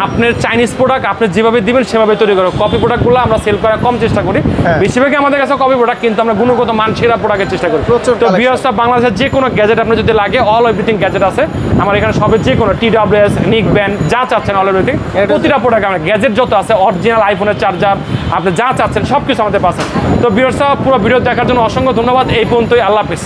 A: আপনার চাইনিজ প্রোডাক্ট আপনি যেভাবে দিবেন সেভাবে তৈরি করো। কপি প্রোডাক্টগুলো আমরা সেল করার কম চেষ্টা করি, বেশিরভাগই আমাদের কাছে কপি প্রোডাক্ট, কিন্তু আমরা গুণগত মান সেরা প্রোডাক্টের চেষ্টা করি। তো ভিউয়ার্সরা, বাংলাদেশের যে কোনো গ্যাজেট আপনার যদি লাগে, অল এভরিথিং গ্যাজেট আছে আমার এখানে, সবের যে কোনো TWS নিক ব্যান্ড যা চাচ্ছেন অল এভরিথিং, প্রতিটা প্রোডাক্ট আমরা গ্যাজেট যত আছে, অরিজিনাল আইফোনের চার্জার আপনি যা চাচ্ছেন সব কিছু আমাদের পাচ্ছেন। তো ভিউয়ার্সরা, পুরো ভিডিও দেখার জন্য অসংখ্য ধন্যবাদ। এই পর্যন্তই, আল্লাহ হাফেজ।